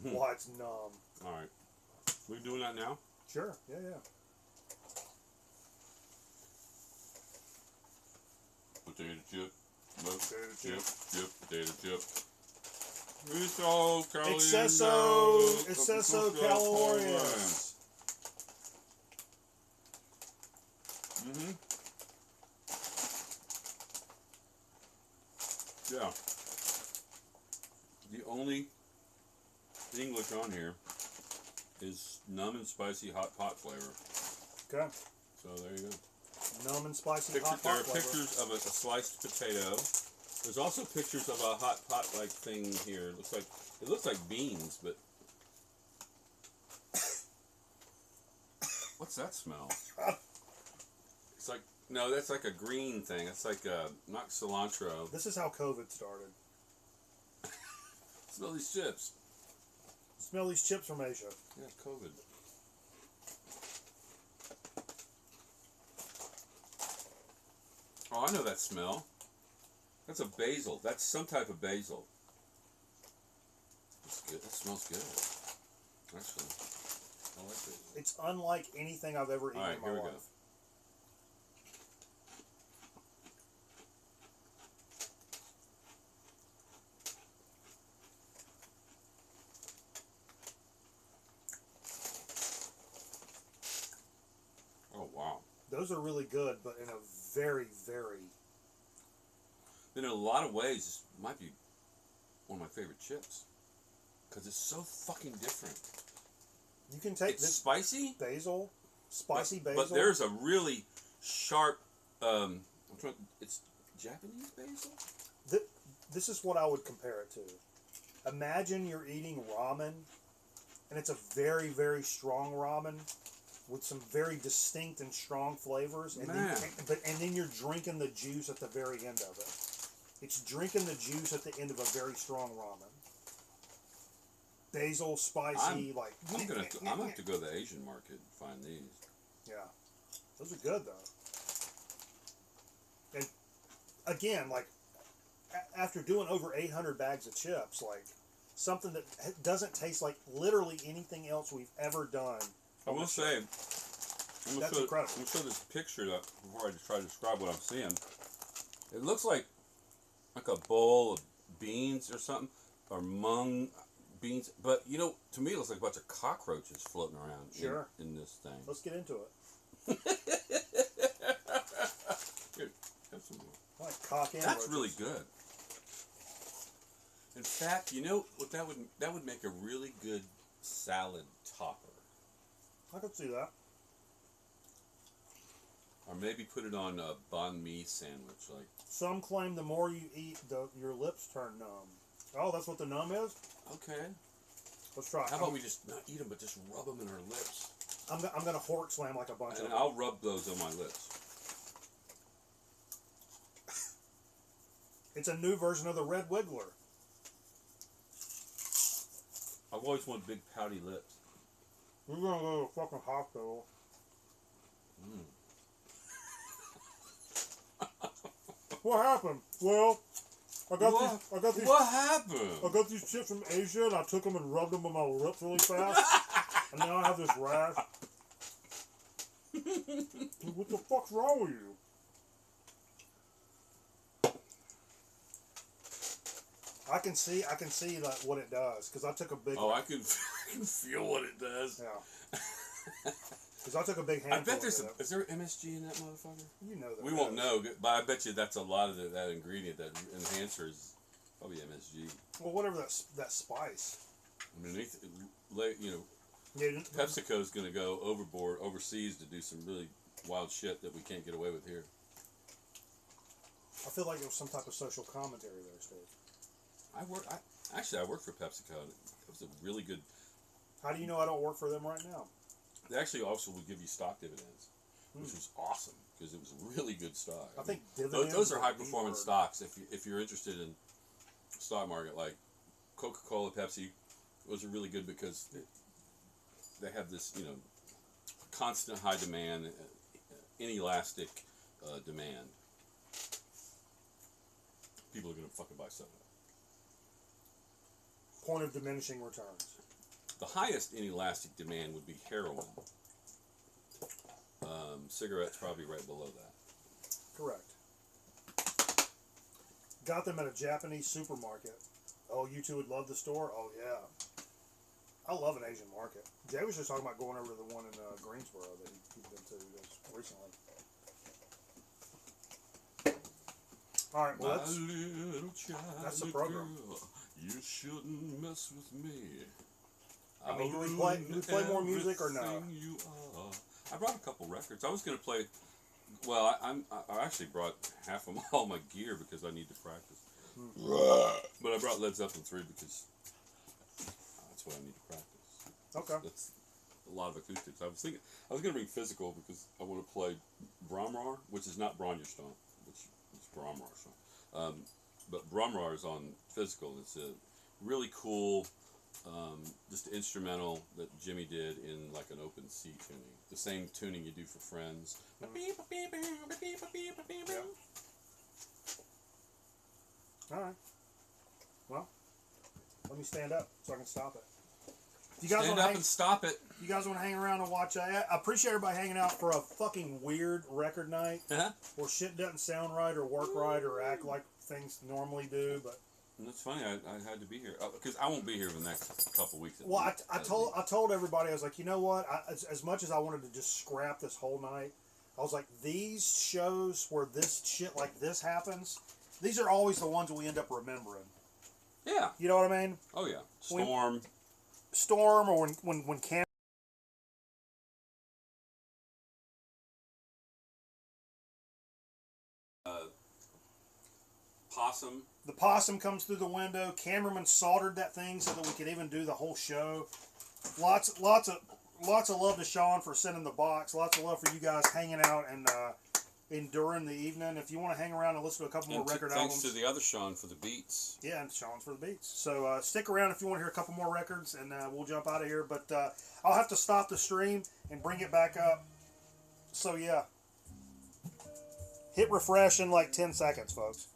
Why it's numb. All right. We doing that now? Sure. Yeah, yeah. Potato chip. Potato chip. Potato chip. Excesso calorious. Mm-hmm. Yeah. The only English on here is numb and spicy hot pot flavor. Okay. So there you go. Numb and spicy Picture, hot there pot are flavor. pictures of a sliced potato. There's also pictures of a hot pot like thing here. It looks like beans, but what's that smell? It's like no, that's like a green thing. It's like not cilantro. This is how COVID started. Smell these chips. Smell these chips from Asia. Yeah, COVID. Oh, I know that smell. That's a basil. That's some type of basil. That's good. That smells good. Actually, I like it. It's unlike anything I've ever eaten All right, in my here we life. go. Oh wow. Those are really good, but in a very, very... In a lot of ways, this might be one of my favorite chips. Because it's so fucking different. You can take It's this spicy, basil, spicy basil. but there's a really sharp, it's Japanese basil? This is what I would compare it to. Imagine you're eating ramen, and it's a very, very strong ramen with some very distinct and strong flavors, and Man. then you're drinking the juice at the very end of it. It's drinking the juice at the end of a very strong ramen. basil, spicy. I'm gonna have to go to the Asian market and find these. Yeah, those are good though. And again, like after doing over 800 bags of chips, like something that doesn't taste like literally anything else we've ever done. I will say, That's incredible. I'm gonna show this picture that before I just try to describe what I'm seeing. It looks like a bowl of beans or something, or mung beans. But you know, to me, it looks like a bunch of cockroaches floating around in this thing. Let's get into it. Here, have some more. I like cock and That's roaches. really good. In fact, you know what that would make a really good salad topper. I could see that. Or maybe put it on a banh mi sandwich, like. Some claim the more you eat, your lips turn numb. Oh, that's what the numb is? Okay. Let's try it. How about we just not eat them, but just rub them in our lips? I'm going to hork slam like a bunch of And them. I'll rub those on my lips. It's a new version of the Red Wiggler. I've always wanted big pouty lips. We're going to go to the fucking hospital. What happened? Well, I got these. What happened? I got these chips from Asia, and I took them and rubbed them on my lips really fast, and now I have this rash. What the fuck's wrong with you? I can see like what it does because I took a big. Oh, I can feel what it does. Yeah. Because I took a big handful. I bet there's of it. is there MSG in that motherfucker? You know that. We won't know, but I bet you that's a lot of that ingredient, that enhancer is probably MSG. Well, whatever that spice. Underneath, you know, Yeah. PepsiCo's going to go overseas to do some really wild shit that we can't get away with here. I feel like it was some type of social commentary there, Steve. I work for PepsiCo. It was a really good. How do you know I don't work for them right now? They actually also would give you stock dividends, which was awesome because it was really good stock. I think dividends. those are high performance stocks. If you're interested in stock market, like Coca-Cola, Pepsi, those are really good because they have this, you know, constant high demand, inelastic demand. People are going to fucking buy stuff. Point of diminishing returns. The highest inelastic demand would be heroin. Cigarettes probably right below that. Correct. Got them at a Japanese supermarket. Oh, you two would love the store? Oh, yeah. I love an Asian market. Jay was just talking about going over to the one in Greensboro that he's been to recently. All right, well, that's the program. Girl, you shouldn't mess with me. I mean, do we play more music or no? You are. I brought a couple records. I was going to play. Well, I actually brought half of all my gear because I need to practice. But I brought Led Zeppelin 3 because that's what I need to practice. Okay. That's a lot of acoustics. I was going to bring physical because I want to play Brahmar, which is not Branja-stomp, which is Brahmar song. But Brahmar is on physical. It's a really cool. Just instrumental that Jimmy did in like an open C tuning. The same tuning you do for Friends. Yeah. Alright. Well, let me stand up so I can stop it. You guys Stand up and stop it. You guys want to hang around and watch? I appreciate everybody hanging out for a fucking weird record night where shit doesn't sound right or work right or act like things normally do, but. And that's funny. I had to be here because I won't be here for the next couple weeks. Well, I told everybody, I was like, you know what? As much as I wanted to just scrap this whole night, I was like, these shows where this shit like this happens, these are always the ones we end up remembering. Yeah. You know what I mean? Oh yeah. Storm, or when Cam. Possum. The possum comes through the window. Cameraman soldered that thing so that we could even do the whole show. Lots of love to Sean for sending the box. Lots of love for you guys hanging out, and during the evening. If you want to hang around and listen to a couple more record thanks albums. to the other Sean for the beats. Yeah, and Sean's for the beats. So stick around if you want to hear a couple more records, and we'll jump out of here. But I'll have to stop the stream and bring it back up. So yeah, hit refresh in like 10 seconds, folks.